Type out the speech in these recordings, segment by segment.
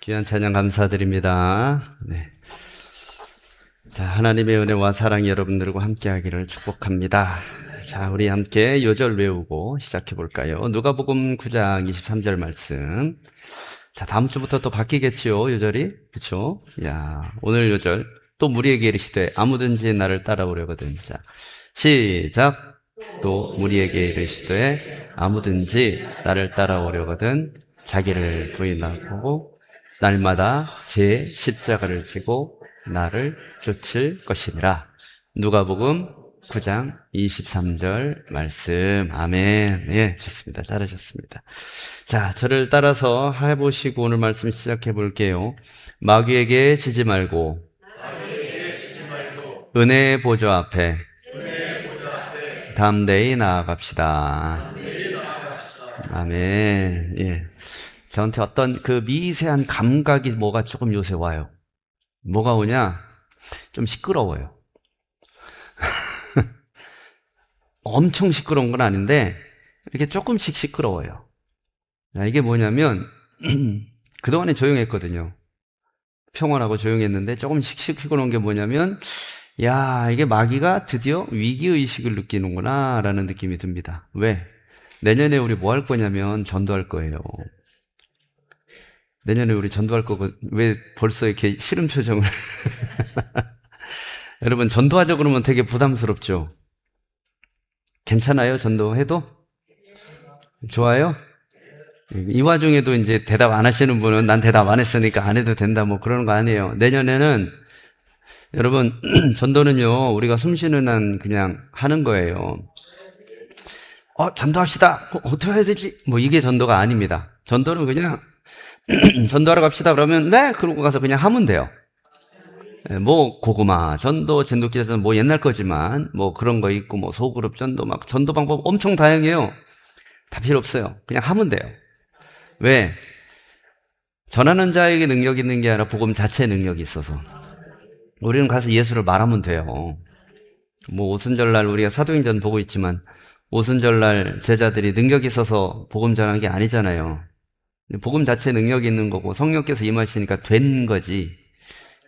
귀한 찬양 감사드립니다. 네. 자, 하나님의 은혜와 사랑이 여러분들과 함께 하기를 축복합니다. 자, 우리 함께 요절 외우고 시작해 볼까요? 누가복음 9장 23절 말씀. 자, 다음 주부터 또 바뀌겠지요, 요절이. 그쵸? 야, 오늘 요절. 또 무리에게 이르시되 아무든지 나를 따라오려거든. 자, 시작. 또 무리에게 이르시되 아무든지 나를 따라오려거든 자기를 부인하고 날마다 제 십자가를 지고 나를 쫓을 것이니라. 누가복음 9장 23절 말씀. 아멘. 예, 좋습니다. 잘하셨습니다. 자, 저를 따라서 해보시고 오늘 말씀 시작해 볼게요. 마귀에게 지지 말고 은혜의 보좌 앞에 담대히 나아갑시다. 아멘. 예. 저한테 어떤 그 미세한 감각이 뭐가 조금 요새 와요. 뭐가 오냐? 좀 시끄러워요. 엄청 시끄러운 건 아닌데 이렇게 조금씩 시끄러워요. 야, 이게 뭐냐면 그동안에 조용했거든요. 평온하고 조용했는데 조금씩 시끄러운 게 뭐냐면 야, 이게 마귀가 드디어 위기의식을 느끼는구나 라는 느낌이 듭니다. 왜? 내년에 우리 뭐 할 거냐면 전도할 거예요. 내년에 우리 전도할 거고 왜 벌써 이렇게 싫은 표정을 여러분 전도하자 그러면 되게 부담스럽죠? 괜찮아요? 전도해도? 좋아요? 이 와중에도 이제 대답 안 하시는 분은 난 대답 안 했으니까 안 해도 된다 뭐 그러는 거 아니에요. 내년에는 여러분 전도는요 우리가 숨쉬는 한 그냥 하는 거예요. 전도합시다. 어떻게 해야 되지? 뭐 이게 전도가 아닙니다. 전도는 그냥 전도하러 갑시다 그러면 네 그러고 가서 그냥 하면 돼요. 뭐 고구마 전도, 진돗기자 전도 뭐 옛날 거지만 뭐 그런 거 있고 뭐 소그룹 전도 막 전도 방법 엄청 다양해요. 다 필요 없어요. 그냥 하면 돼요. 왜? 전하는 자에게 능력이 있는 게 아니라 복음 자체에 능력이 있어서 우리는 가서 예수를 말하면 돼요. 뭐 오순절날 우리가 사도행전 보고 있지만 오순절날 제자들이 능력이 있어서 복음 전하는 게 아니잖아요. 복음 자체에 능력이 있는 거고 성령께서 임하시니까 된 거지.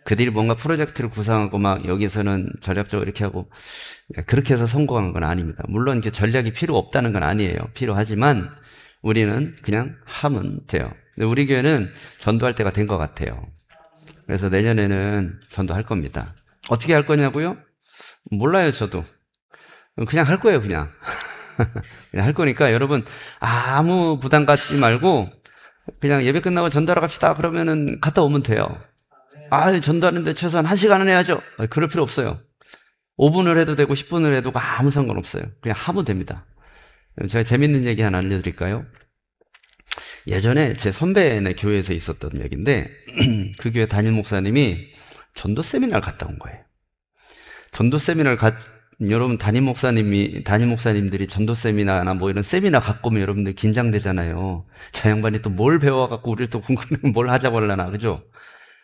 그들이 뭔가 프로젝트를 구상하고 막 여기서는 전략적으로 이렇게 하고 그렇게 해서 성공한 건 아닙니다. 물론 그 전략이 필요 없다는 건 아니에요. 필요하지만 우리는 그냥 하면 돼요. 근데 우리 교회는 전도할 때가 된 것 같아요. 그래서 내년에는 전도할 겁니다. 어떻게 할 거냐고요? 몰라요, 저도. 그냥 할 거예요, 그냥. 그냥 할 거니까 여러분 아무 부담 갖지 말고 그냥 예배 끝나고 전도하러 갑시다. 그러면은 갔다 오면 돼요. 전도하는데 최소한 1시간은 해야죠. 그럴 필요 없어요. 5분을 해도 되고 10분을 해도 아무 상관없어요. 그냥 하면 됩니다. 제가 재밌는 얘기 하나 알려드릴까요? 예전에 제 선배네 교회에서 있었던 얘기인데 그 교회 담임 목사님이 전도 세미나를 갔다 온 거예요. 전도 세미나를 여러분 담임 목사님들이 전도 세미나나 뭐 이런 세미나 갖고 오면 여러분들 긴장되잖아요. 저 양반이 또 뭘 배워갖고 우리를 또 궁금해 뭘 하자고 하려나 그죠?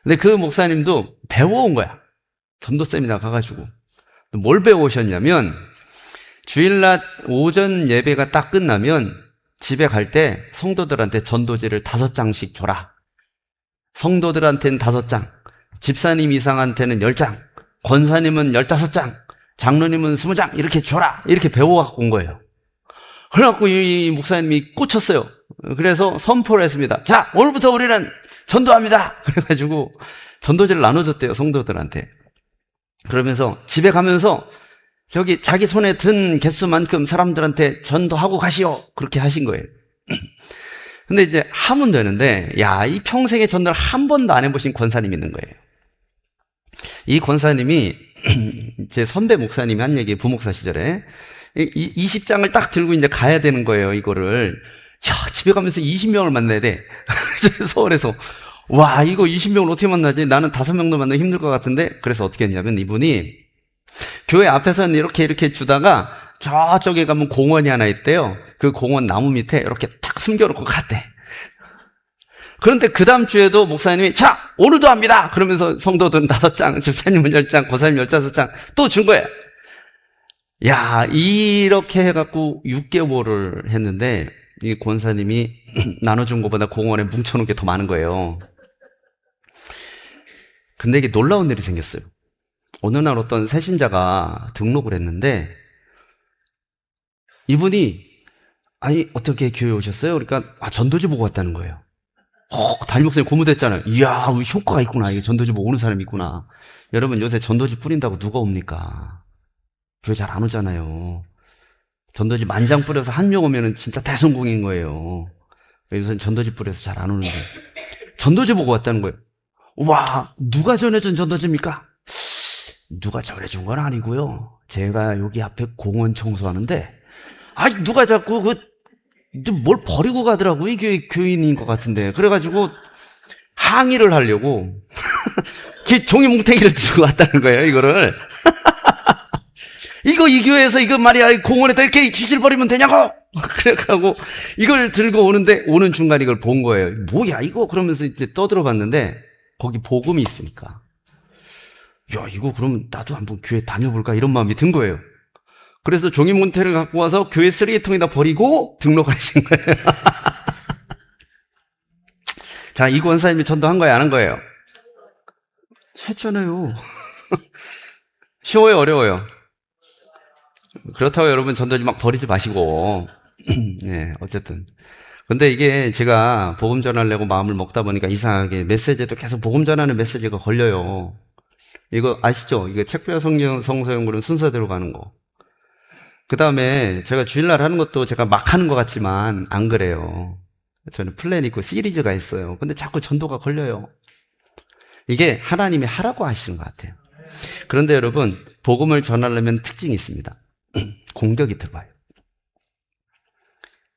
근데 그 목사님도 배워온 거야. 전도 세미나 가가지고 뭘 배워오셨냐면 주일날 오전 예배가 딱 끝나면 집에 갈 때 성도들한테 전도지를 5장씩 줘라. 성도들한테는 5장, 집사님 이상한테는 10장, 권사님은 15장, 장로님은 20장 이렇게 줘라. 이렇게 배워갖고 온 거예요. 그래갖고 이 목사님이 꽂혔어요. 그래서 선포를 했습니다. 자, 오늘부터 우리는 전도합니다. 그래가지고 전도지를 나눠줬대요, 성도들한테. 그러면서 집에 가면서 저기 자기 손에 든 개수만큼 사람들한테 전도하고 가시오. 그렇게 하신 거예요. 근데 이제 하면 되는데, 이 평생에 전도를 한 번도 안 해보신 권사님이 있는 거예요. 이 권사님이 제 선배 목사님이 한 얘기, 부목사 시절에 20장을 딱 들고 이제 가야 되는 거예요, 이거를. 집에 가면서 20명을 만나야 돼. 서울에서. 와, 이거 20명을 어떻게 만나지? 나는 5명도 만나기 힘들 것 같은데. 그래서 어떻게 했냐면 이분이 교회 앞에서는 이렇게 주다가 저쪽에 가면 공원이 하나 있대요. 그 공원 나무 밑에 이렇게 탁 숨겨놓고 갔대. 그런데 그 다음 주에도 목사님이 자, 오늘도 합니다. 그러면서 성도들은 5장, 집사님은 10장, 고사님 15장 또 준 거예요. 이렇게 해갖고 6개월을 했는데 이 권사님이 나눠준 것보다 공원에 뭉쳐놓은 게 더 많은 거예요. 근데 이게 놀라운 일이 생겼어요. 어느 날 어떤 새신자가 등록을 했는데 이분이 아니 어떻게 교회 오셨어요? 그러니까 전도지 보고 왔다는 거예요. 담임 목사님 고무됐잖아요. 이야, 우리 효과가 있구나. 이게 전도지 보고 오는 사람이 있구나. 여러분 요새 전도지 뿌린다고 누가 옵니까? 교회 잘 안 오잖아요. 전도지 만장 뿌려서 한 명 오면은 진짜 대성공인 거예요. 요새 전도지 뿌려서 잘 안 오는데 전도지 보고 왔다는 거예요. 와, 누가 전해준 전도지입니까? 누가 전해준 건 아니고요. 제가 여기 앞에 공원 청소하는데 누가 자꾸 뭘 버리고 가더라고. 이게 교인인 것 같은데. 그래가지고 항의를 하려고 종이 뭉탱이를 들고 왔다는 거예요, 이거를. 이 교회에서 이거 말이야, 공원에다 이렇게 기질 버리면 되냐고! 그래가지고 이걸 들고 오는데, 오는 중간에 이걸 본 거예요. 뭐야, 이거? 그러면서 이제 떠들어 봤는데, 거기 복음이 있으니까. 야, 이거 그러면 나도 한번 교회 다녀볼까? 이런 마음이 든 거예요. 그래서 종이 뭉탱이를 갖고 와서 교회 쓰레기통에다 버리고 등록하신 거예요. 자, 이 권사님이 전도한 거예요, 안 한 거예요? 했잖아요. 쉬워요, 어려워요? 그렇다고 여러분 전도지 막 버리지 마시고. 네, 어쨌든. 근데 이게 제가 복음 전하려고 마음을 먹다 보니까 이상하게 메시지도 계속 복음 전하는 메시지가 걸려요. 이거 아시죠? 이거 책별 성서연구는 순서대로 가는 거. 그 다음에 제가 주일날 하는 것도 제가 막 하는 것 같지만 안 그래요. 저는 플랜이 있고 시리즈가 있어요. 근데 자꾸 전도가 걸려요. 이게 하나님이 하라고 하시는 것 같아요. 그런데 여러분, 복음을 전하려면 특징이 있습니다. 공격이 들어와요.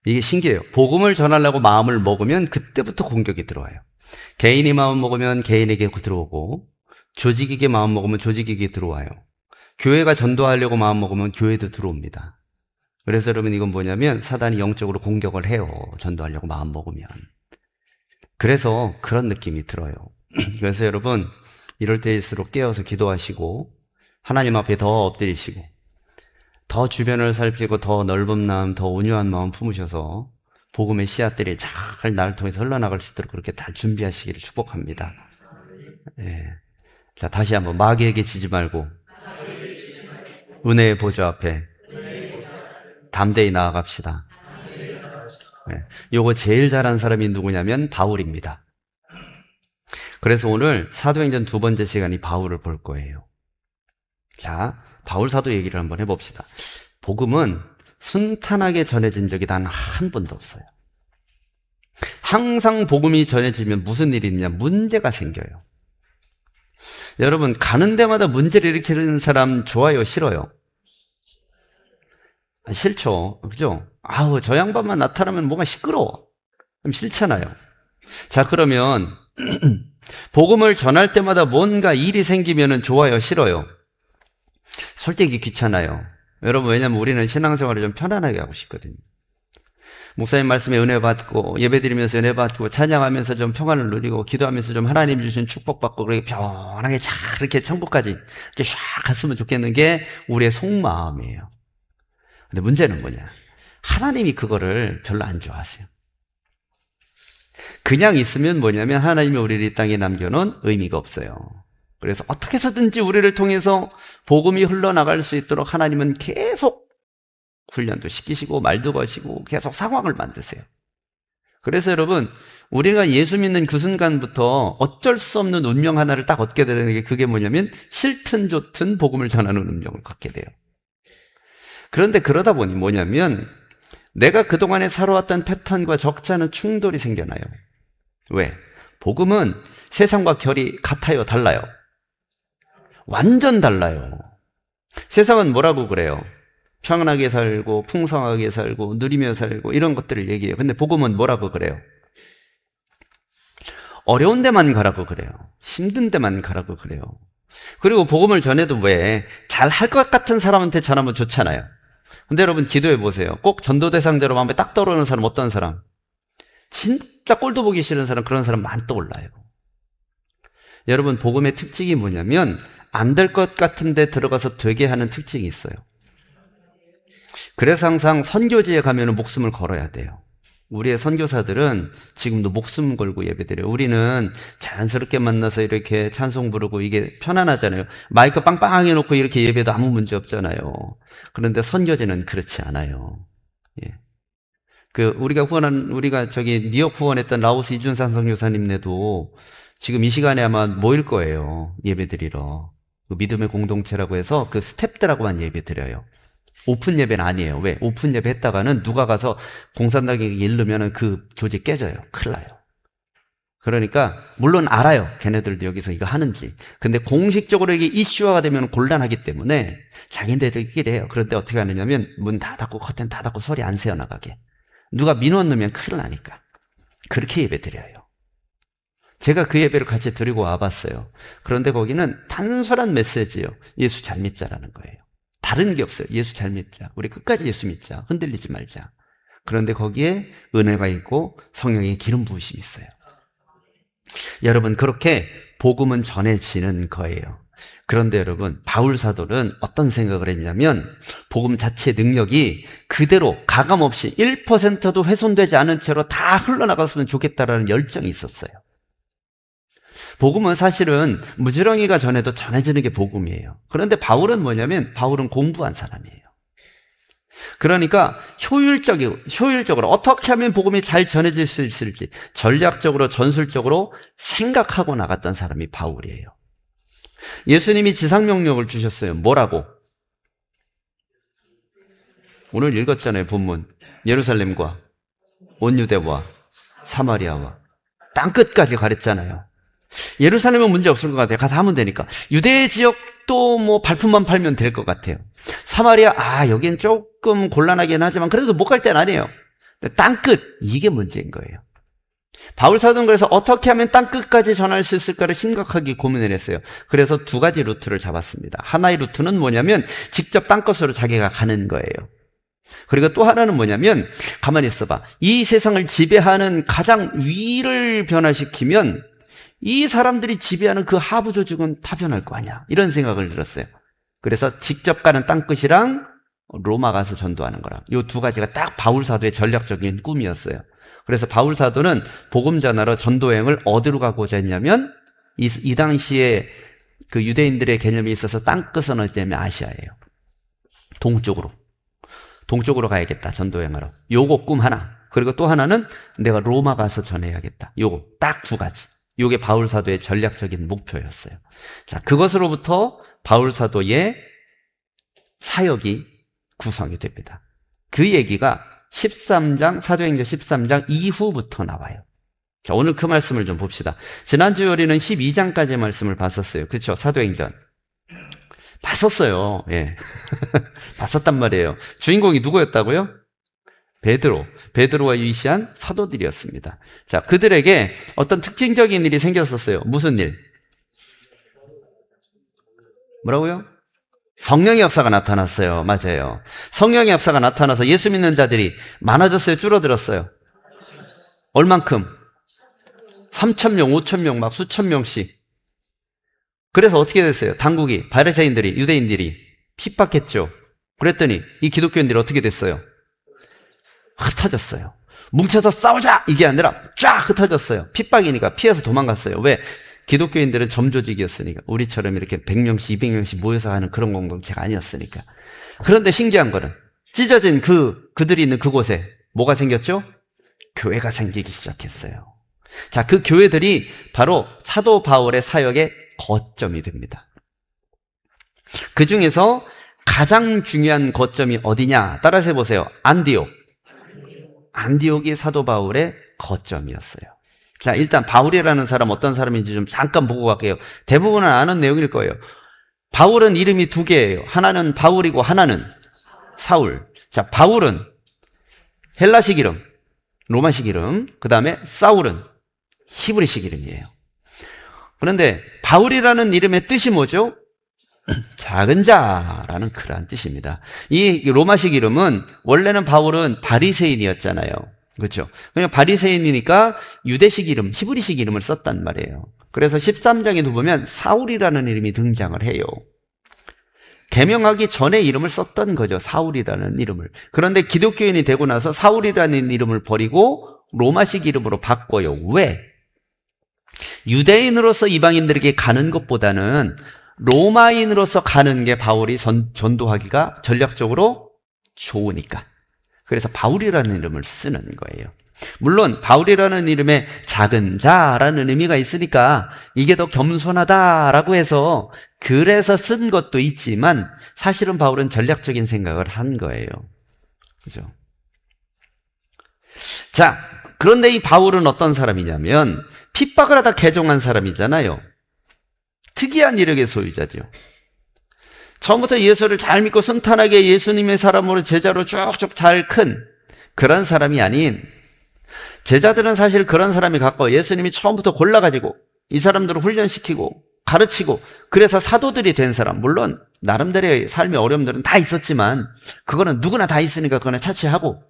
이게 신기해요. 복음을 전하려고 마음을 먹으면 그때부터 공격이 들어와요. 개인이 마음 먹으면 개인에게 들어오고, 조직에게 마음 먹으면 조직에게 들어와요. 교회가 전도하려고 마음 먹으면 교회도 들어옵니다. 그래서 여러분, 이건 뭐냐면 사단이 영적으로 공격을 해요. 전도하려고 마음 먹으면. 그래서 그런 느낌이 들어요. 그래서 여러분, 이럴 때일수록 깨어서 기도하시고 하나님 앞에 더 엎드리시고 더 주변을 살피고 더 넓은 마음, 더 온유한 마음 품으셔서 복음의 씨앗들이 잘 나를 통해서 흘러나갈 수 있도록 그렇게 잘 준비하시기를 축복합니다. 예. 자, 다시 한번 마귀에게 지지 말고 은혜의 보좌 앞에 담대히 나아갑시다. 예. 요거 제일 잘한 사람이 누구냐면 바울입니다. 그래서 오늘 사도행전 2번째 시간이 바울을 볼 거예요. 자, 바울 사도 얘기를 한번 해봅시다. 복음은 순탄하게 전해진 적이 단 한 번도 없어요. 항상 복음이 전해지면 무슨 일이 있냐? 문제가 생겨요. 여러분, 가는 데마다 문제를 일으키는 사람 좋아요, 싫어요? 싫죠. 그죠? 저 양반만 나타나면 뭔가 시끄러워. 그럼 싫잖아요. 자, 그러면 복음을 전할 때마다 뭔가 일이 생기면 좋아요, 싫어요? 솔직히 귀찮아요. 여러분, 왜냐면 우리는 신앙생활을 좀 편안하게 하고 싶거든요. 목사님 말씀에 은혜 받고 예배드리면서 은혜 받고 찬양하면서 좀 평안을 누리고 기도하면서 좀 하나님 주신 축복받고 그렇게 편하게 잘 이렇게 천국까지 이렇게 샥 갔으면 좋겠는 게 우리의 속마음이에요. 근데 문제는 뭐냐? 하나님이 그거를 별로 안 좋아하세요. 그냥 있으면 뭐냐면 하나님이 우리를 이 땅에 남겨놓은 의미가 없어요. 그래서 어떻게 해서든지 우리를 통해서 복음이 흘러나갈 수 있도록 하나님은 계속 훈련도 시키시고 말도 거시고 계속 상황을 만드세요. 그래서 여러분, 우리가 예수 믿는 그 순간부터 어쩔 수 없는 운명 하나를 딱 얻게 되는 게 그게 뭐냐면 싫든 좋든 복음을 전하는 운명을 갖게 돼요. 그런데 그러다 보니 뭐냐면 내가 그동안에 살아왔던 패턴과 적지 않은 충돌이 생겨나요. 왜? 복음은 세상과 결이 같아요, 달라요? 완전 달라요. 세상은 뭐라고 그래요? 평안하게 살고 풍성하게 살고 누리며 살고 이런 것들을 얘기해요. 근데 복음은 뭐라고 그래요? 어려운 데만 가라고 그래요. 힘든 데만 가라고 그래요. 그리고 복음을 전해도 왜 잘 할 것 같은 사람한테 전하면 좋잖아요. 근데 여러분 기도해 보세요. 꼭 전도 대상자로 마음에 딱 떠오르는 사람 어떤 사람? 진짜 꼴도 보기 싫은 사람, 그런 사람 많이 떠올라요. 여러분, 복음의 특징이 뭐냐면 안 될 것 같은 데 들어가서 되게 하는 특징이 있어요. 그래서 항상 선교지에 가면 목숨을 걸어야 돼요. 우리의 선교사들은 지금도 목숨 걸고 예배드려요. 우리는 자연스럽게 만나서 이렇게 찬송 부르고 이게 편안하잖아요. 마이크 빵빵하게 놓고 이렇게 예배도 아무 문제 없잖아요. 그런데 선교제는 그렇지 않아요. 예. 우리가 뉴욕 후원했던 라오스 이준상 선교사님네도 지금 이 시간에 아마 모일 거예요. 예배드리러. 믿음의 공동체라고 해서 그 스탭들하고만 예배드려요. 오픈 예배는 아니에요. 왜? 오픈 예배 했다가는 누가 가서 공산당에게 이르면은 그 교제 깨져요. 큰일 나요. 그러니까 물론 알아요. 걔네들도 여기서 이거 하는지. 근데 공식적으로 이게 이슈화가 되면 곤란하기 때문에 자기네들끼리 해요. 그런데 어떻게 하느냐면 문 다 닫고 커튼 다 닫고 소리 안 새어나가게. 누가 민원 넣으면 큰일 나니까. 그렇게 예배 드려요. 제가 그 예배를 같이 드리고 와봤어요. 그런데 거기는 단순한 메시지예요. 예수 잘 믿자라는 거예요. 다른 게 없어요. 예수 잘 믿자. 우리 끝까지 예수 믿자. 흔들리지 말자. 그런데 거기에 은혜가 있고 성령의 기름 부으심이 있어요. 여러분, 그렇게 복음은 전해지는 거예요. 그런데 여러분, 바울 사도는 어떤 생각을 했냐면 복음 자체의 능력이 그대로 가감없이 1%도 훼손되지 않은 채로 다 흘러나갔으면 좋겠다라는 열정이 있었어요. 복음은 사실은 무지렁이가 전해도 전해지는 게 복음이에요. 그런데 바울은 뭐냐면 바울은 공부한 사람이에요. 그러니까 효율적으로 어떻게 하면 복음이 잘 전해질 수 있을지 전략적으로 전술적으로 생각하고 나갔던 사람이 바울이에요. 예수님이 지상명령을 주셨어요. 뭐라고? 오늘 읽었잖아요. 본문. 예루살렘과 온 유대와 사마리아와 땅끝까지 가랬잖아요. 예루살렘은 문제 없을 것 같아요. 가서 하면 되니까. 유대 지역도 뭐 발품만 팔면 될 것 같아요. 사마리아, 여긴 조금 곤란하긴 하지만 그래도 못 갈 땐 아니에요. 땅끝, 이게 문제인 거예요. 바울 사도는 그래서 어떻게 하면 땅끝까지 전할 수 있을까를 심각하게 고민을 했어요. 그래서 두 가지 루트를 잡았습니다. 하나의 루트는 뭐냐면 직접 땅끝으로 자기가 가는 거예요. 그리고 또 하나는 뭐냐면 가만히 있어봐. 이 세상을 지배하는 가장 위를 변화시키면 이 사람들이 지배하는 그 하부 조직은 다 변할 거 아니야. 이런 생각을 들었어요. 그래서 직접 가는 땅끝이랑 로마 가서 전도하는 거랑 이 두 가지가 딱 바울 사도의 전략적인 꿈이었어요. 그래서 바울 사도는 복음 전하러 전도여행을 어디로 가고자 했냐면 이 당시에 그 유대인들의 개념이 있어서 땅끝은 어디냐면 아시아예요. 동쪽으로 가야겠다. 전도여행하러. 요거 꿈 하나. 그리고 또 하나는 내가 로마 가서 전해야겠다. 요거 딱 두 가지. 요게 바울 사도의 전략적인 목표였어요. 자, 그것으로부터 바울 사도의 사역이 구성이 됩니다. 그 얘기가 13장, 사도행전 13장 이후부터 나와요. 자, 오늘 그 말씀을 좀 봅시다. 지난주에 우리는 12장까지의 말씀을 봤었어요. 그렇죠? 사도행전. 봤었어요. 예. 봤었단 말이에요. 주인공이 누구였다고요? 베드로와 위시한 사도들이었습니다. 자, 그들에게 어떤 특징적인 일이 생겼었어요. 무슨 일? 뭐라고요? 성령의 역사가 나타났어요. 맞아요. 성령의 역사가 나타나서 예수 믿는 자들이 많아졌어요? 줄어들었어요? 얼만큼? 3,000명, 5,000명, 막 수천 명씩. 그래서 어떻게 됐어요? 당국이, 바리새인들이, 유대인들이 핍박했죠. 그랬더니 이 기독교인들이 어떻게 됐어요? 흩어졌어요. 뭉쳐서 싸우자! 이게 아니라 쫙 흩어졌어요. 핍박이니까 피해서 도망갔어요. 왜? 기독교인들은 점조직이었으니까. 우리처럼 이렇게 100명씩, 200명씩 모여서 하는 그런 공동체가 아니었으니까. 그런데 신기한 거는 찢어진 그들이 있는 그곳에 뭐가 생겼죠? 교회가 생기기 시작했어요. 자, 그 교회들이 바로 사도 바울의 사역의 거점이 됩니다. 그 중에서 가장 중요한 거점이 어디냐? 따라서 해보세요. 안디옥이 사도 바울의 거점이었어요. 자, 일단 바울이라는 사람 어떤 사람인지 좀 잠깐 보고 갈게요. 대부분은 아는 내용일 거예요. 바울은 이름이 두 개예요. 하나는 바울이고 하나는 사울. 자, 바울은 헬라식 이름, 로마식 이름, 그 다음에 사울은 히브리식 이름이에요. 그런데 바울이라는 이름의 뜻이 뭐죠? 작은 자라는 그러한 뜻입니다. 이 로마식 이름은 원래는 바울은 바리새인이었잖아요. 그렇죠? 그냥 바리새인이니까 유대식 이름, 히브리식 이름을 썼단 말이에요. 그래서 13장에도 보면 사울이라는 이름이 등장을 해요. 개명하기 전에 이름을 썼던 거죠. 사울이라는 이름을. 그런데 기독교인이 되고 나서 사울이라는 이름을 버리고 로마식 이름으로 바꿔요. 왜? 유대인으로서 이방인들에게 가는 것보다는 로마인으로서 가는 게 바울이 전도하기가 전략적으로 좋으니까. 그래서 바울이라는 이름을 쓰는 거예요. 물론 바울이라는 이름에 작은 자라는 의미가 있으니까 이게 더 겸손하다라고 해서 그래서 쓴 것도 있지만 사실은 바울은 전략적인 생각을 한 거예요. 그죠? 자, 그런데 이 바울은 어떤 사람이냐면 핍박을 하다 개종한 사람이잖아요. 특이한 이력의 소유자죠. 처음부터 예수를 잘 믿고 순탄하게 예수님의 사람으로 제자로 쭉쭉 잘 큰 그런 사람이 아닌, 제자들은 사실 그런 사람이 갖고 예수님이 처음부터 골라가지고 이 사람들을 훈련시키고 가르치고 그래서 사도들이 된 사람, 물론 나름대로의 삶의 어려움들은 다 있었지만 그거는 누구나 다 있으니까 그거는 차치하고,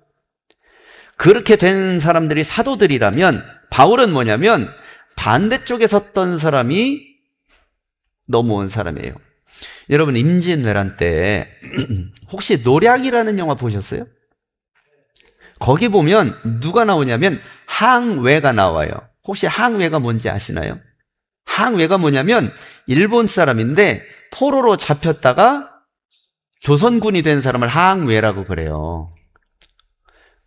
그렇게 된 사람들이 사도들이라면 바울은 뭐냐면 반대쪽에 섰던 사람이 넘어온 사람이에요. 여러분 임진왜란 때 혹시 노량이라는 영화 보셨어요? 거기 보면 누가 나오냐면 항외가 나와요. 혹시 항외가 뭔지 아시나요? 항외가 뭐냐면 일본 사람인데 포로로 잡혔다가 조선군이 된 사람을 항외라고 그래요.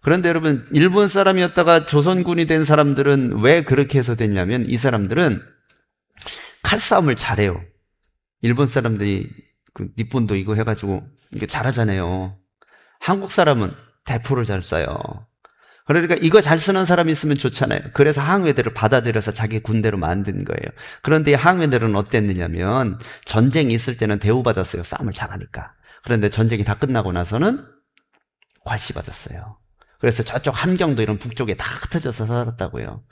그런데 여러분 일본 사람이었다가 조선군이 된 사람들은 왜 그렇게 해서 됐냐면 이 사람들은 칼싸움을 잘해요. 일본 사람들이 그 니폰도 이거 해가지고 이게 잘하잖아요. 한국 사람은 대포를 잘 쏴요. 그러니까 이거 잘 쓰는 사람이 있으면 좋잖아요. 그래서 항외들을 받아들여서 자기 군대로 만든 거예요. 그런데 이 항외들은 어땠느냐면 전쟁이 있을 때는 대우받았어요. 싸움을 잘하니까. 그런데 전쟁이 다 끝나고 나서는 괄시받았어요. 그래서 저쪽 함경도 이런 북쪽에 다 흩어져서 살았다고요.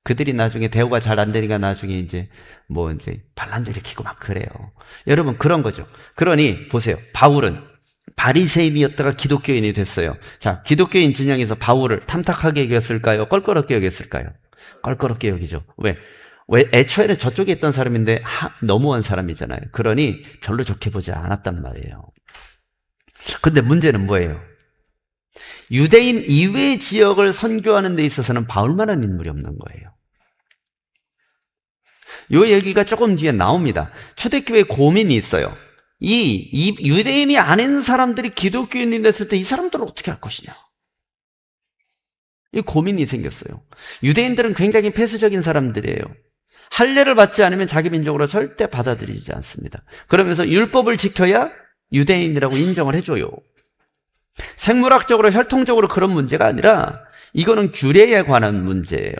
그들이 나중에 대우가 잘 안 되니까 나중에 이제 반란도 일으키고 막 그래요. 여러분 그런 거죠. 그러니 보세요. 바울은 바리새인이었다가 기독교인이 됐어요. 자, 기독교인 진영에서 바울을 탐탁하게 여겼을까요? 껄끄럽게 여겼을까요? 껄끄럽게 여기죠. 왜? 애초에는 저쪽에 있던 사람인데 넘어온 사람이잖아요. 그러니 별로 좋게 보지 않았단 말이에요. 근데 문제는 뭐예요? 유대인 이외 지역을 선교하는 데 있어서는 바울만한 인물이 없는 거예요. 이 얘기가 조금 뒤에 나옵니다. 초대교회에 고민이 있어요. 이 유대인이 아닌 사람들이 기독교인이 됐을 때 이 사람들을 어떻게 할 것이냐. 이 고민이 생겼어요. 유대인들은 굉장히 폐쇄적인 사람들이에요. 할례를 받지 않으면 자기 민족으로 절대 받아들이지 않습니다. 그러면서 율법을 지켜야 유대인이라고 인정을 해줘요. 생물학적으로 혈통적으로 그런 문제가 아니라 이거는 규례에 관한 문제예요.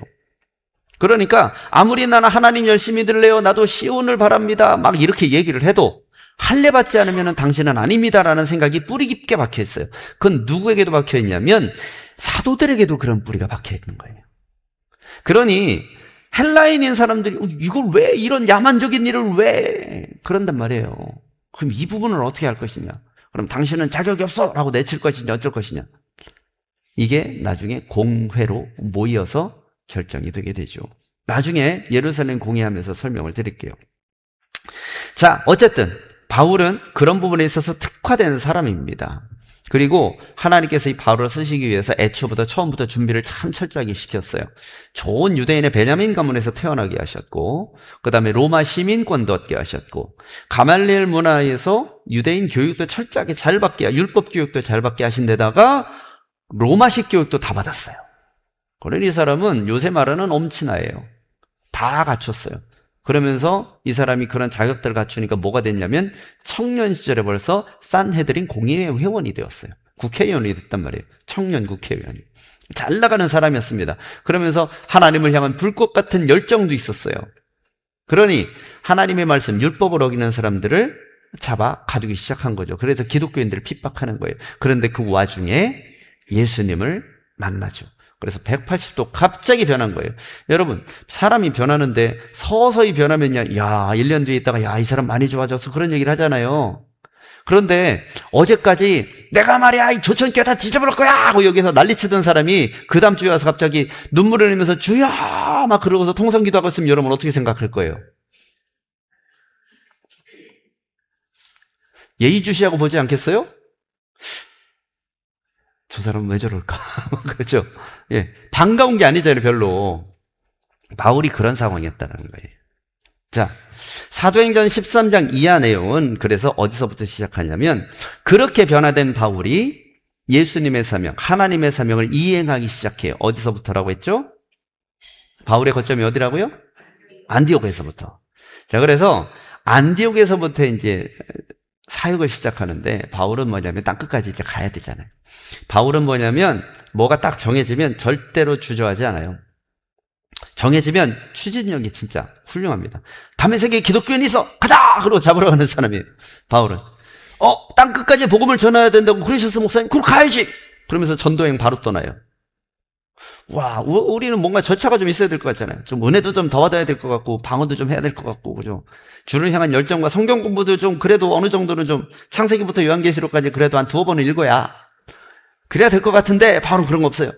그러니까 아무리 나는 하나님 열심히 들래요, 나도 시온을 바랍니다, 막 이렇게 얘기를 해도 할례 받지 않으면 당신은 아닙니다라는 생각이 뿌리 깊게 박혀 있어요. 그건 누구에게도 박혀 있냐면 사도들에게도 그런 뿌리가 박혀 있는 거예요. 그러니 헬라인인 사람들이 이걸 왜 이런 야만적인 일을 왜 그런단 말이에요. 그럼 이 부분을 어떻게 할 것이냐? 그럼 당신은 자격이 없어 라고 내칠 것이냐 어쩔 것이냐. 이게 나중에 공회로 모여서 결정이 되게 되죠. 나중에 예루살렘 공회하면서 설명을 드릴게요. 자, 어쨌든 바울은 그런 부분에 있어서 특화된 사람입니다. 그리고 하나님께서 이 바울을 쓰시기 위해서 애초부터 처음부터 준비를 참 철저하게 시켰어요. 좋은 유대인의 베냐민 가문에서 태어나게 하셨고, 그 다음에 로마 시민권도 얻게 하셨고, 가말리엘 문화에서 유대인 교육도 철저하게 잘 받게, 율법 교육도 잘 받게 하신 데다가 로마식 교육도 다 받았어요. 그러니 이 사람은 요새 말하는 엄친아예요. 다 갖췄어요. 그러면서 이 사람이 그런 자격들을 갖추니까 뭐가 됐냐면 청년 시절에 벌써 산헤드린 공의회 회원이 되었어요. 국회의원이 됐단 말이에요. 청년 국회의원이. 잘 나가는 사람이었습니다. 그러면서 하나님을 향한 불꽃 같은 열정도 있었어요. 그러니 하나님의 말씀, 율법을 어기는 사람들을 잡아 가두기 시작한 거죠. 그래서 기독교인들을 핍박하는 거예요. 그런데 그 와중에 예수님을 만나죠. 그래서 180도 갑자기 변한 거예요. 여러분, 사람이 변하는데 서서히 변하면요, 야, 1년 뒤에 있다가 야, 이 사람 많이 좋아졌어, 그런 얘기를 하잖아요. 그런데 어제까지 내가 말이야 이 조천교회 다 뒤져버릴 거야 하고 여기서 난리치던 사람이 그 다음 주에 와서 갑자기 눈물을 흘리면서 주여 막 그러고서 통성기도 하고 있으면 여러분 어떻게 생각할 거예요? 예의주시하고 보지 않겠어요? 저 사람은 왜 저럴까? 그렇죠? 예. 반가운 게 아니잖아요, 별로. 바울이 그런 상황이었다는 거예요. 자, 사도행전 13장 이하 내용은 그래서 어디서부터 시작하냐면, 그렇게 변화된 바울이 예수님의 사명, 하나님의 사명을 이행하기 시작해요. 어디서부터라고 했죠? 바울의 거점이 어디라고요? 안디옥에서부터. 자, 그래서 안디옥에서부터 이제 사역을 시작하는데, 바울은 뭐냐면 땅끝까지 이제 가야 되잖아요. 바울은 뭐냐면 뭐가 딱 정해지면 절대로 주저하지 않아요. 정해지면 추진력이 진짜 훌륭합니다. 담에색에 기독교인이 있어, 가자! 그러고 잡으러 가는 사람이에요, 바울은. 땅끝까지 복음을 전해야 된다고 그러셨어, 목사님? 그럼 가야지! 그러면서 전도행 바로 떠나요. 와, 우리는 뭔가 절차가 좀 있어야 될 것 같잖아요. 좀 은혜도 좀 더 받아야 될 것 같고, 방언도 좀 해야 될 것 같고, 그죠? 주를 향한 열정과 성경 공부도 좀 그래도 어느 정도는 좀 창세기부터 요한계시록까지 그래도 한 두어 번은 읽어야 그래야 될 것 같은데, 바로 그런 거 없어요.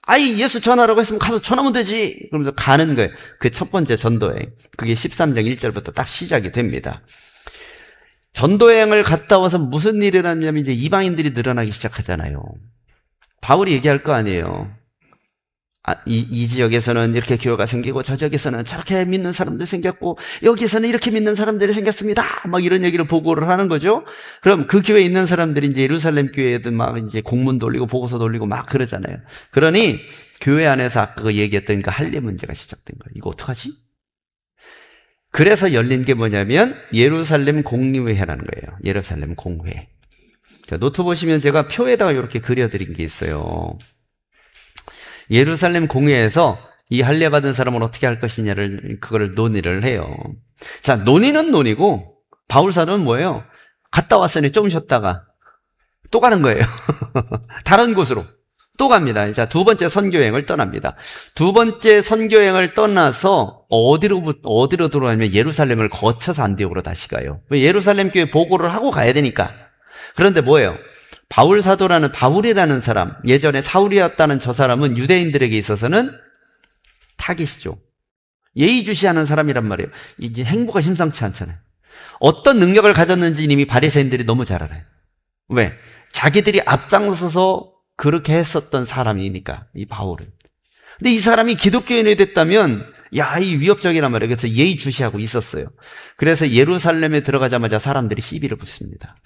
아이, 예수 전하라고 했으면 가서 전하면 되지! 그러면서 가는 거예요. 그 첫 번째 전도행. 그게 13장 1절부터 딱 시작이 됩니다. 전도행을 갔다 와서 무슨 일이 일어났냐면 이제 이방인들이 늘어나기 시작하잖아요. 바울이 얘기할 거 아니에요. 이 지역에서는 이렇게 교회가 생기고 저 지역에서는 저렇게 믿는 사람들이 생겼고 여기서는 이렇게 믿는 사람들이 생겼습니다. 막 이런 얘기를 보고를 하는 거죠. 그럼 그 교회에 있는 사람들이 이제 예루살렘 교회에든 막 이제 공문 돌리고 보고서 돌리고 막 그러잖아요. 그러니 교회 안에서 아까 그 얘기했던 그 할례 문제가 시작된 거예요. 이거 어떡하지? 그래서 열린 게 뭐냐면 예루살렘 공의회라는 거예요. 예루살렘 공회. 자, 노트 보시면 제가 표에다가 이렇게 그려드린 게 있어요. 예루살렘 공회에서 이 할례 받은 사람은 어떻게 할 것이냐를 그걸 논의를 해요. 자, 논의는 논의고 바울 사도는 뭐예요? 갔다 왔으니 좀 쉬었다가 또 가는 거예요. 다른 곳으로 또 갑니다. 자, 두 번째 선교행을 떠납니다. 두 번째 선교행을 떠나서 어디로 들어가냐면 예루살렘을 거쳐서 안디옥으로 다시 가요. 왜? 예루살렘 교회 보고를 하고 가야 되니까. 그런데 뭐예요? 바울이라는 사람, 예전에 사울이었다는 저 사람은 유대인들에게 있어서는 타깃이죠. 예의주시하는 사람이란 말이에요. 이제 행보가 심상치 않잖아요. 어떤 능력을 가졌는지 이미 바리새인들이 너무 잘 알아요. 왜? 자기들이 앞장서서 그렇게 했었던 사람이니까, 이 바울은. 근데 이 사람이 기독교인이 됐다면, 야, 이 위협적이란 말이에요. 그래서 예의주시하고 있었어요. 그래서 예루살렘에 들어가자마자 사람들이 시비를 붙습니다.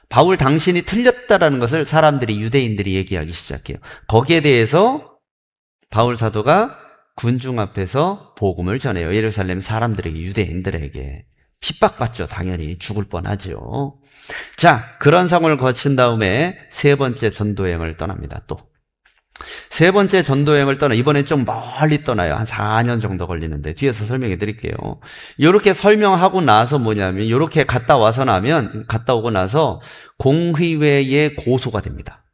바울 당신이 틀렸다라는 것을 사람들이, 유대인들이 얘기하기 시작해요. 거기에 대해서 바울 사도가 군중 앞에서 복음을 전해요. 예루살렘 사람들에게, 유대인들에게. 핍박받죠. 당연히 죽을 뻔하죠. 자, 그런 상황을 거친 다음에 세 번째 전도행을 떠납니다. 또 세 번째 전도행을 이번엔 좀 멀리 떠나요. 한 4년 정도 걸리는데 뒤에서 설명해 드릴게요. 이렇게 설명하고 나서 뭐냐면, 이렇게 갔다 오고 나서 공의회에 고소가 됩니다.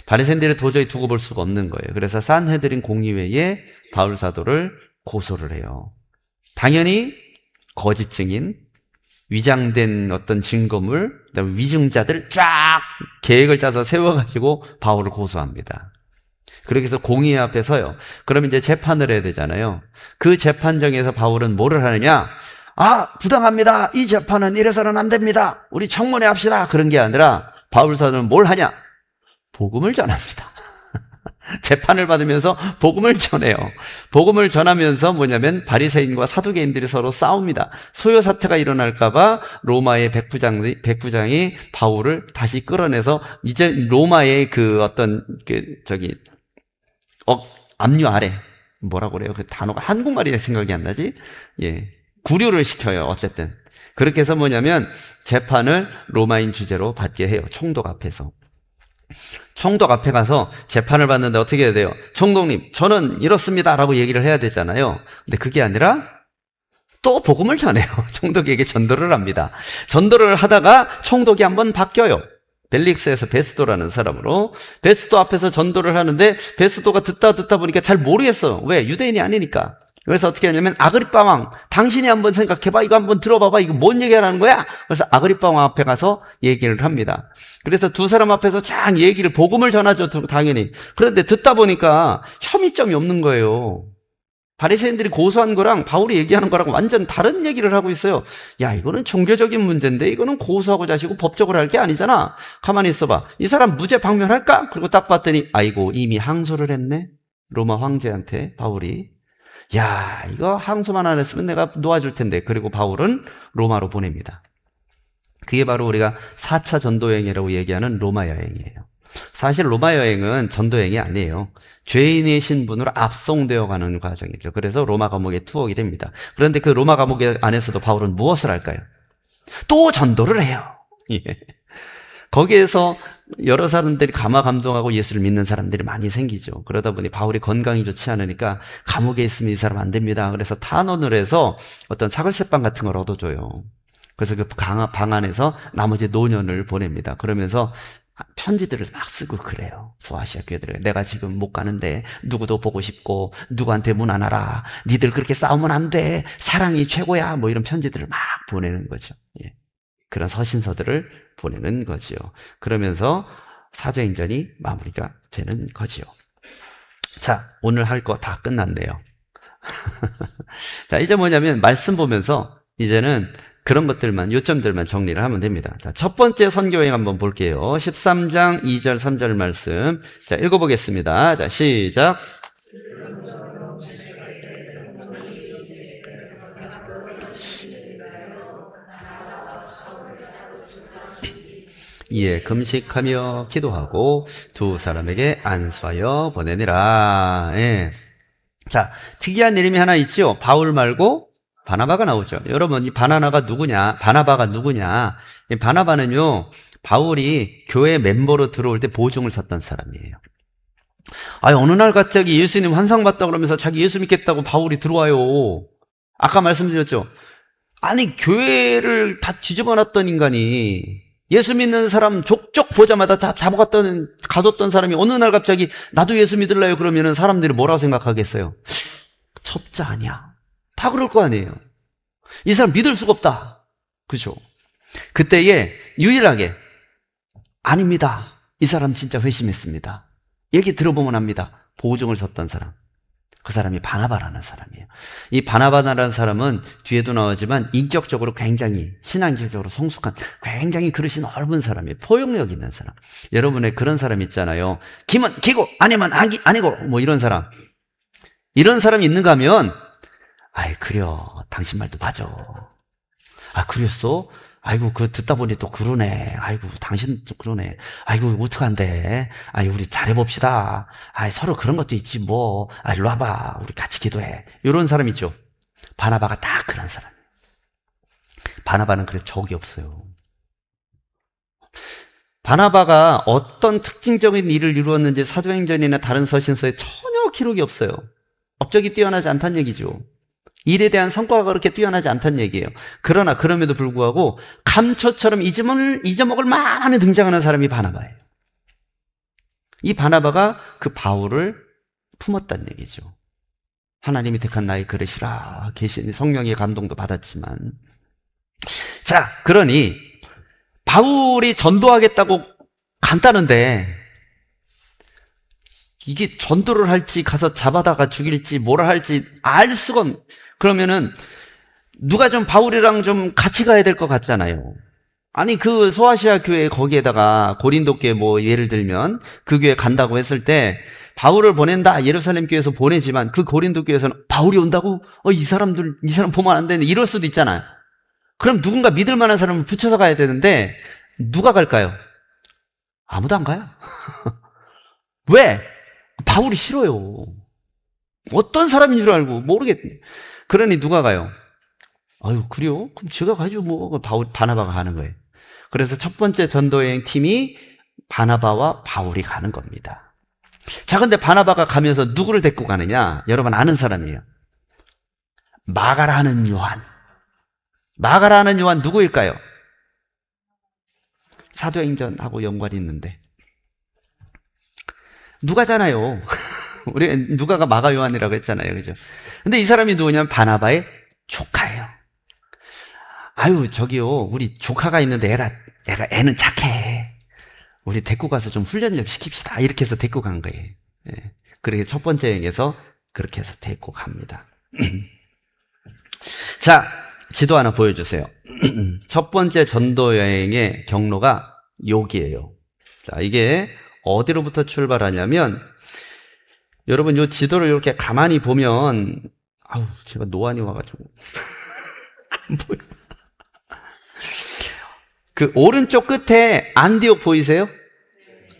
바리새인들을 도저히 두고 볼 수가 없는 거예요. 그래서 산헤드린 공의회에 바울 사도를 고소를 해요. 당연히 거짓 증인, 위장된 어떤 증거물, 그다음에 위증자들 쫙 계획을 짜서 세워가지고 바울을 고소합니다. 그렇게 해서 공의회 앞에 서요. 그럼 이제 재판을 해야 되잖아요. 그 재판정에서 바울은 뭐를 하느냐? 부당합니다. 이 재판은 이래서는 안 됩니다. 우리 청문회 합시다. 그런 게 아니라 바울 사도는 뭘 하냐? 복음을 전합니다. 재판을 받으면서 복음을 전해요. 복음을 전하면서 뭐냐면 바리새인과 사두개인들이 서로 싸웁니다. 소요 사태가 일어날까봐 로마의 백부장이 바울을 다시 끌어내서 이제 로마의 그 어떤 압류 아래, 뭐라고 그래요? 그 단어가 한국말이 생각이 안 나지? 예. 구류를 시켜요. 어쨌든. 그렇게 해서 뭐냐면 재판을 로마인 주재로 받게 해요. 총독 앞에서. 총독 앞에 가서 재판을 받는데 어떻게 해야 돼요? 총독님, 저는 이렇습니다. 라고 얘기를 해야 되잖아요. 근데 그게 아니라 또 복음을 전해요. 총독에게 전도를 합니다. 전도를 하다가 총독이 한번 바뀌어요. 벨릭스에서 베스도라는 사람으로. 베스도 앞에서 전도를 하는데 베스도가 듣다 보니까 잘 모르겠어요. 왜? 유대인이 아니니까. 그래서 어떻게 하냐면, 아그리빠 왕, 당신이 한번 생각해봐. 이거 한번 들어봐봐. 이거 뭔 얘기하라는 거야? 그래서 아그리빠 왕 앞에 가서 얘기를 합니다. 그래서 두 사람 앞에서 쫙 얘기를, 복음을 전하죠. 당연히. 그런데 듣다 보니까 혐의점이 없는 거예요. 바리새인들이 고소한 거랑 바울이 얘기하는 거랑 완전 다른 얘기를 하고 있어요. 야, 이거는 종교적인 문제인데 이거는 고소하고 자시고 법적으로 할 게 아니잖아. 가만히 있어봐. 이 사람 무죄 방면할까? 그리고 딱 봤더니 아이고 이미 항소를 했네. 로마 황제한테 바울이. 야, 이거 항소만 안 했으면 내가 놓아줄 텐데. 그리고 바울은 로마로 보냅니다. 그게 바로 우리가 4차 전도여행이라고 얘기하는 로마 여행이에요. 사실 로마 여행은 전도여행이 아니에요. 죄인의 신분으로 압송되어 가는 과정이죠. 그래서 로마 감옥에 투옥이 됩니다. 그런데 그 로마 감옥 안에서도 바울은 무엇을 할까요? 또 전도를 해요. 예. 거기에서 여러 사람들이 감화감동하고 예수를 믿는 사람들이 많이 생기죠. 그러다 보니 바울이 건강이 좋지 않으니까 감옥에 있으면 이 사람 안 됩니다. 그래서 탄원을 해서 어떤 사글세빵 같은 걸 얻어줘요. 그래서 그 방 안에서 나머지 노년을 보냅니다. 그러면서 편지들을 막 쓰고 그래요. 소아시아 교회들. 내가 지금 못 가는데 누구도 보고 싶고 누구한테 문 안 하라. 니들 그렇게 싸우면 안 돼. 사랑이 최고야. 뭐 이런 편지들을 막 보내는 거죠. 예. 그런 서신서들을 보내는 거지요. 그러면서 사도행전이 마무리가 되는 거지요. 자, 오늘 할 거 다 끝났네요. 자, 이제 뭐냐면 말씀 보면서 이제는 그런 것들만, 요점들만 정리를 하면 됩니다. 자, 첫 번째 선교여행 한번 볼게요. 13장 2절 3절 말씀. 자, 읽어보겠습니다. 자, 시작. 이에 금식하며 기도하고 두 사람에게 안수하여 보내니라. 예. 자, 특이한 이름이 하나 있죠. 바울 말고 바나바가 나오죠. 여러분, 이 바나바가 누구냐? 이 바나바는요, 바울이 교회 멤버로 들어올 때 보증을 섰던 사람이에요. 아니, 어느 날 갑자기 예수님 환상 봤다 그러면서 자기 예수 믿겠다고 바울이 들어와요. 아까 말씀드렸죠. 아니, 교회를 다 뒤집어 놨던 인간이 예수 믿는 사람 족족 보자마자 다 가뒀던 사람이 어느 날 갑자기 나도 예수 믿을래요 그러면은 사람들이 뭐라고 생각하겠어요? 첩자 아니야. 다 그럴 거 아니에요. 이 사람 믿을 수가 없다. 그죠? 그때에 유일하게 아닙니다. 이 사람 진짜 회심했습니다. 얘기 들어보면 압니다. 보증을 섰던 사람. 그 사람이 바나바라는 사람이에요. 이 바나바라는 사람은 뒤에도 나오지만 인격적으로 굉장히 신앙적으로 성숙한 굉장히 그릇이 넓은 사람이에요. 포용력 있는 사람. 여러분의 그런 사람 있잖아요. 기면 기고 아니면 아니고 뭐 이런 사람. 이런 사람이 있는가 하면 아이 그려 당신 말도 맞아. 아 그랬어? 아이고 그 듣다 보니 또 그러네. 아이고 당신 또 그러네. 아이고 어떡한데. 아이 우리 잘해봅시다. 아이 서로 그런 것도 있지 뭐. 아 일로 와봐 우리 같이 기도해. 이런 사람 있죠. 바나바가 딱 그런 사람. 바나바는 그래서 적이 없어요. 바나바가 어떤 특징적인 일을 이루었는지 사도행전이나 다른 서신서에 전혀 기록이 없어요. 업적이 뛰어나지 않다는 얘기죠. 일에 대한 성과가 그렇게 뛰어나지 않다는 얘기예요. 그러나 그럼에도 불구하고 감초처럼 잊어먹을 만하면 등장하는 사람이 바나바예요. 이 바나바가 그 바울을 품었다는 얘기죠. 하나님이 택한 나의 그릇이라 계신 성령의 감동도 받았지만 자 그러니 바울이 전도하겠다고 간다는데 이게 전도를 할지 가서 잡아다가 죽일지 뭐라 할지 알 수가 없는. 그러면은 누가 좀 바울이랑 좀 같이 가야 될 것 같잖아요. 아니 그 소아시아 교회 거기에다가 고린도 교회 뭐 예를 들면 그 교회 간다고 했을 때 바울을 보낸다 예루살렘 교회에서 보내지만 그 고린도 교회에서는 바울이 온다고? 이 사람 보면 안 되는데 이럴 수도 있잖아요. 그럼 누군가 믿을 만한 사람을 붙여서 가야 되는데 누가 갈까요? 아무도 안 가요. 왜? 바울이 싫어요. 어떤 사람인 줄 알고 모르겠네. 그러니 누가 가요? 아유 그래요? 그럼 제가 가죠 뭐. 바나바가 가는 거예요. 그래서 첫 번째 전도여행 팀이 바나바와 바울이 가는 겁니다. 자 근데 바나바가 가면서 누구를 데리고 가느냐? 여러분 아는 사람이에요. 마가라는 요한. 마가라는 요한 누구일까요? 사도행전하고 연관이 있는데 누가잖아요. 우리 누가가 마가 요한이라고 했잖아요. 그죠? 근데 이 사람이 누구냐면 바나바의 조카예요. 아유, 저기요. 우리 조카가 있는데 애는 착해. 우리 데리고 가서 좀 훈련 좀 시킵시다. 이렇게 해서 데리고 간 거예요. 예. 그렇게 첫 번째 여행에서 그렇게 해서 데리고 갑니다. 자, 지도 하나 보여주세요. 첫 번째 전도 여행의 경로가 여기예요. 자, 이게 어디로부터 출발하냐면, 여러분 이 지도를 이렇게 가만히 보면, 아우, 제가 노안이 와가지고 안 보여. 그 오른쪽 끝에 안디옥 보이세요?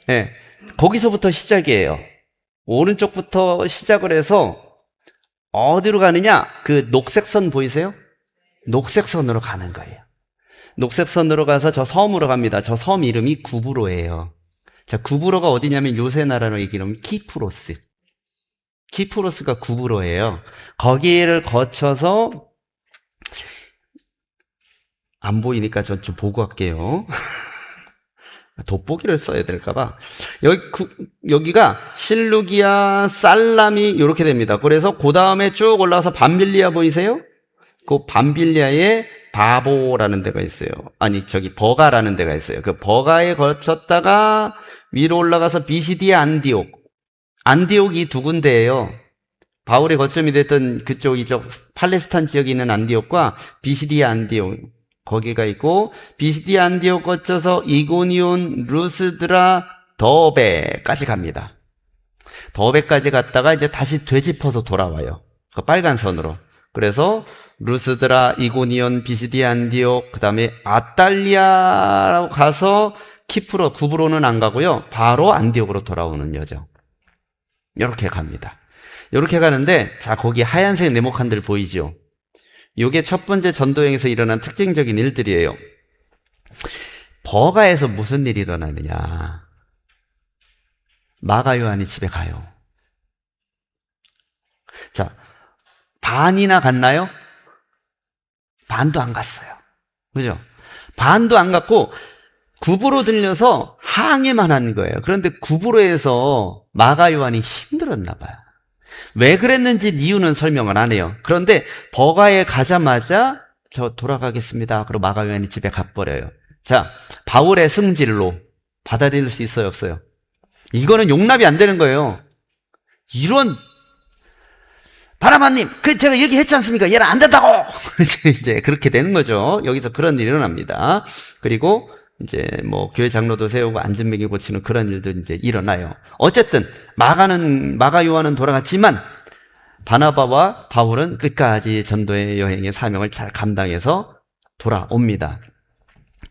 네, 거기서부터 시작이에요. 오른쪽부터 시작을 해서 어디로 가느냐? 그 녹색 선 보이세요? 녹색 선으로 가는 거예요. 녹색 선으로 가서 저 섬으로 갑니다. 저 섬 이름이 구브로예요. 자, 구브로가 어디냐면 요새 나라로 얘기하면 키프로스. 키프로스가 구브로예요. 거기를 거쳐서 안 보이니까 전 좀 보고 갈게요. 돋보기를 써야 될까봐. 여기가 실루기아, 살라미 이렇게 됩니다. 그래서 그 다음에 쭉 올라가서 밤빌리아 보이세요? 그 밤빌리아에 바보라는 데가 있어요. 아니 저기 버가라는 데가 있어요. 그 버가에 거쳤다가 위로 올라가서 비시디아, 안디옥. 안디옥이 두 군데예요. 바울의 거점이 됐던 그쪽 이쪽 팔레스타인 지역에 있는 안디옥과 비시디아, 안디옥 거기가 있고, 비시디아, 안디옥 거쳐서 이고니온, 루스드라, 더베까지 갑니다. 더베까지 갔다가 이제 다시 되짚어서 돌아와요. 그 빨간 선으로. 그래서 루스드라, 이고니온, 비시디아, 안디옥, 그 다음에 아탈리아라고 가서 키프로, 구브로는 안 가고요. 바로 안디옥으로 돌아오는 여정. 이렇게 갑니다. 이렇게 가는데, 자, 거기 하얀색 네모칸들 보이죠? 이게 첫 번째 전도여행에서 일어난 특징적인 일들이에요. 버가에서 무슨 일이 일어나느냐? 마가 요한이 집에 가요. 자, 반이나 갔나요? 반도 안 갔어요. 그죠? 반도 안 갔고 구브로 들려서 항해만 한 거예요. 그런데 구브로에서 마가 요한이 힘들었나 봐요. 왜 그랬는지 이유는 설명을 안 해요. 그런데 버가에 가자마자 저 돌아가겠습니다. 그리고 마가 요한이 집에 가버려요. 자, 바울의 승질로 받아들일 수 있어요, 없어요? 이거는 용납이 안 되는 거예요. 이런 바라마님, 제가 얘기했지 않습니까? 얘는 안 된다고! 이제 그렇게 되는 거죠. 여기서 그런 일이 일어납니다. 그리고 이제 뭐 교회 장로도 세우고 안전뱅이 고치는 그런 일도 이제 일어나요. 어쨌든 마가 요한은 돌아갔지만 바나바와 바울은 끝까지 전도의 여행의 사명을 잘 감당해서 돌아옵니다.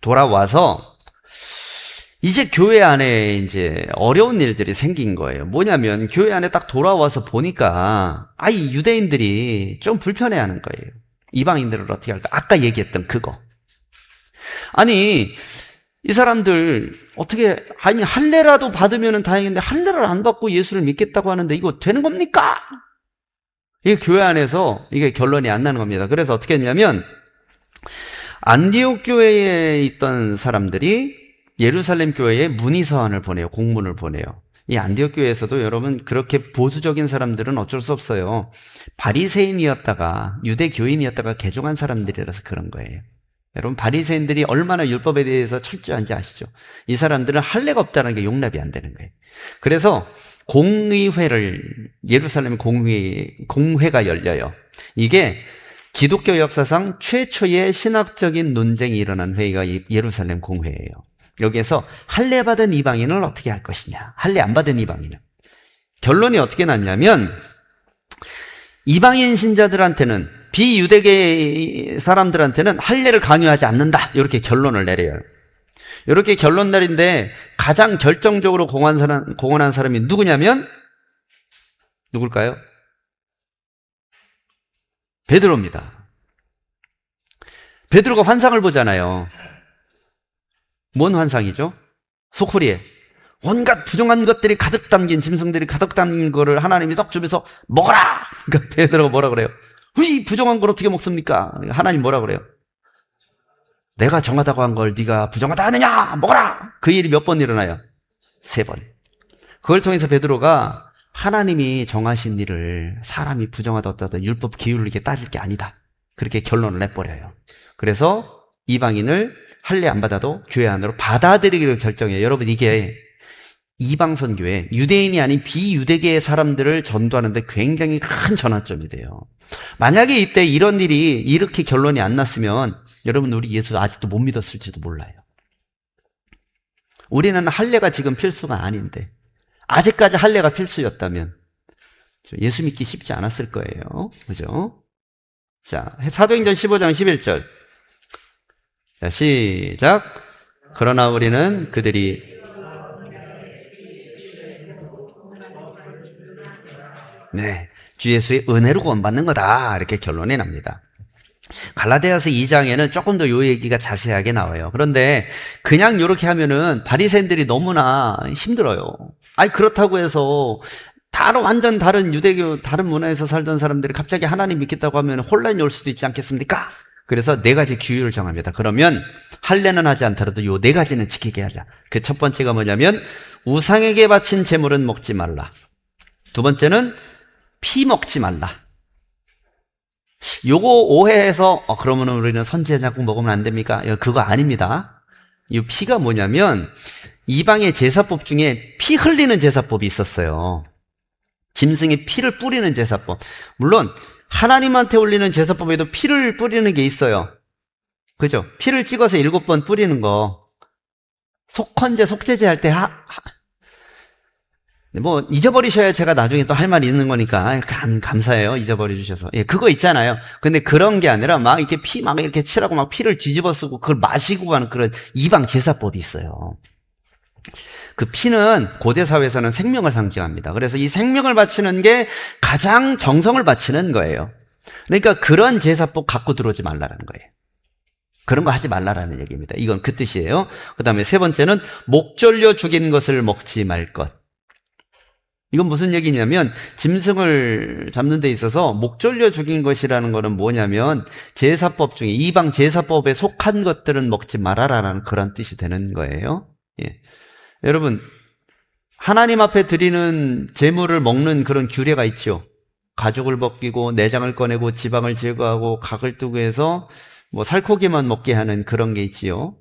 돌아와서 이제 교회 안에 이제 어려운 일들이 생긴 거예요. 뭐냐면 교회 안에 딱 돌아와서 보니까 이 유대인들이 좀 불편해하는 거예요. 이방인들을 어떻게 할까? 아까 얘기했던 그거. 아니 이 사람들 어떻게 할례라도 받으면 다행인데 할례를 안 받고 예수를 믿겠다고 하는데 이거 되는 겁니까? 이게 교회 안에서 이게 결론이 안 나는 겁니다. 그래서 어떻게 했냐면 안디옥 교회에 있던 사람들이 예루살렘 교회에 문의서한을 보내요. 공문을 보내요. 이 안디옥 교회에서도 여러분 그렇게 보수적인 사람들은 어쩔 수 없어요. 바리새인이었다가 유대 교인이었다가 개종한 사람들이라서 그런 거예요. 여러분 바리새인들이 얼마나 율법에 대해서 철저한지 아시죠? 이 사람들은 할례가 없다는 게 용납이 안 되는 거예요. 그래서 예루살렘 공회가 열려요. 이게 기독교 역사상 최초의 신학적인 논쟁이 일어난 회의가 예루살렘 공회예요. 여기에서 할례 받은 이방인을 어떻게 할 것이냐, 할례 안 받은 이방인은. 결론이 어떻게 났냐면 이방인 신자들한테는, 비유대계 사람들한테는 할례를 강요하지 않는다, 이렇게 결론을 내려요. 이렇게 결론 내린데 가장 결정적으로 공헌한 사람이 누구냐면 누굴까요? 베드로입니다. 베드로가 환상을 보잖아요. 뭔 환상이죠? 소쿠리에 온갖 부정한 것들이 가득 담긴, 짐승들이 가득 담긴 거를 하나님이 쏙 주면서 먹어라! 그러니까 베드로가 뭐라 그래요? 이 부정한 걸 어떻게 먹습니까? 하나님 뭐라 그래요? 내가 정하다고 한 걸 네가 부정하다 하느냐? 먹어라! 그 일이 몇 번 일어나요? 3번. 그걸 통해서 베드로가 하나님이 정하신 일을 사람이 부정하다 어떠다 율법 기울이게 따질 게 아니다, 그렇게 결론을 내버려요. 그래서 이방인을 할례 안 받아도 교회 안으로 받아들이기로 결정해요. 여러분 이게 이방 선교에 유대인이 아닌 비유대계의 사람들을 전도하는데 굉장히 큰 전환점이 돼요. 만약에 이때 이런 일이 이렇게 결론이 안 났으면 여러분 우리 예수 아직도 못 믿었을지도 몰라요. 우리는 할례가 지금 필수가 아닌데 아직까지 할례가 필수였다면 예수 믿기 쉽지 않았을 거예요. 그죠? 자, 사도행전 15장 11절. 자, 시작. 그러나 우리는 그들이 주 예수의 은혜로 구원받는 거다. 이렇게 결론이 납니다. 갈라디아서 2장에는 조금 더 요 얘기가 자세하게 나와요. 그런데 그냥 이렇게 하면은 바리새인들이 너무나 힘들어요. 아니 그렇다고 해서 완전 다른 유대교 다른 문화에서 살던 사람들이 갑자기 하나님 믿겠다고 하면 혼란이 올 수도 있지 않겠습니까? 그래서 4가지 규율을 정합니다. 그러면 할례는 하지 않더라도 요 4가지는 지키게 하자. 그 첫 번째가 뭐냐면 우상에게 바친 제물은 먹지 말라. 두 번째는 피 먹지 말라. 요거 오해해서 그러면 우리는 선지자국 먹으면 안 됩니까? 그거 아닙니다. 이 피가 뭐냐면 이방의 제사법 중에 피 흘리는 제사법이 있었어요. 짐승의 피를 뿌리는 제사법. 물론 하나님한테 올리는 제사법에도 피를 뿌리는 게 있어요. 그죠? 피를 찍어서 7번 뿌리는 거. 속헌제, 속죄제 할 때 뭐 잊어버리셔야 제가 나중에 또 할 말이 있는 거니까 감사해요. 잊어버려 주셔서. 그거 있잖아요. 근데 그런 게 아니라 막 이렇게 피 막 이렇게 칠하고 막 피를 뒤집어 쓰고 그걸 마시고 가는 그런 이방 제사법이 있어요. 그 피는 고대 사회에서는 생명을 상징합니다. 그래서 이 생명을 바치는 게 가장 정성을 바치는 거예요. 그러니까 그런 제사법 갖고 들어오지 말라는 거예요. 그런 거 하지 말라라는 얘기입니다. 이건 그 뜻이에요. 그 다음에 세 번째는 목 졸려 죽인 것을 먹지 말 것. 이건 무슨 얘기냐면 짐승을 잡는 데 있어서 목 졸려 죽인 것이라는 거는 뭐냐면 제사법 중에 이방 제사법에 속한 것들은 먹지 말아라라는 그런 뜻이 되는 거예요. 여러분 하나님 앞에 드리는 제물을 먹는 그런 규례가 있죠. 가죽을 벗기고 내장을 꺼내고 지방을 제거하고 각을 뜨고 해서 뭐 살코기만 먹게 하는 그런 게 있지요.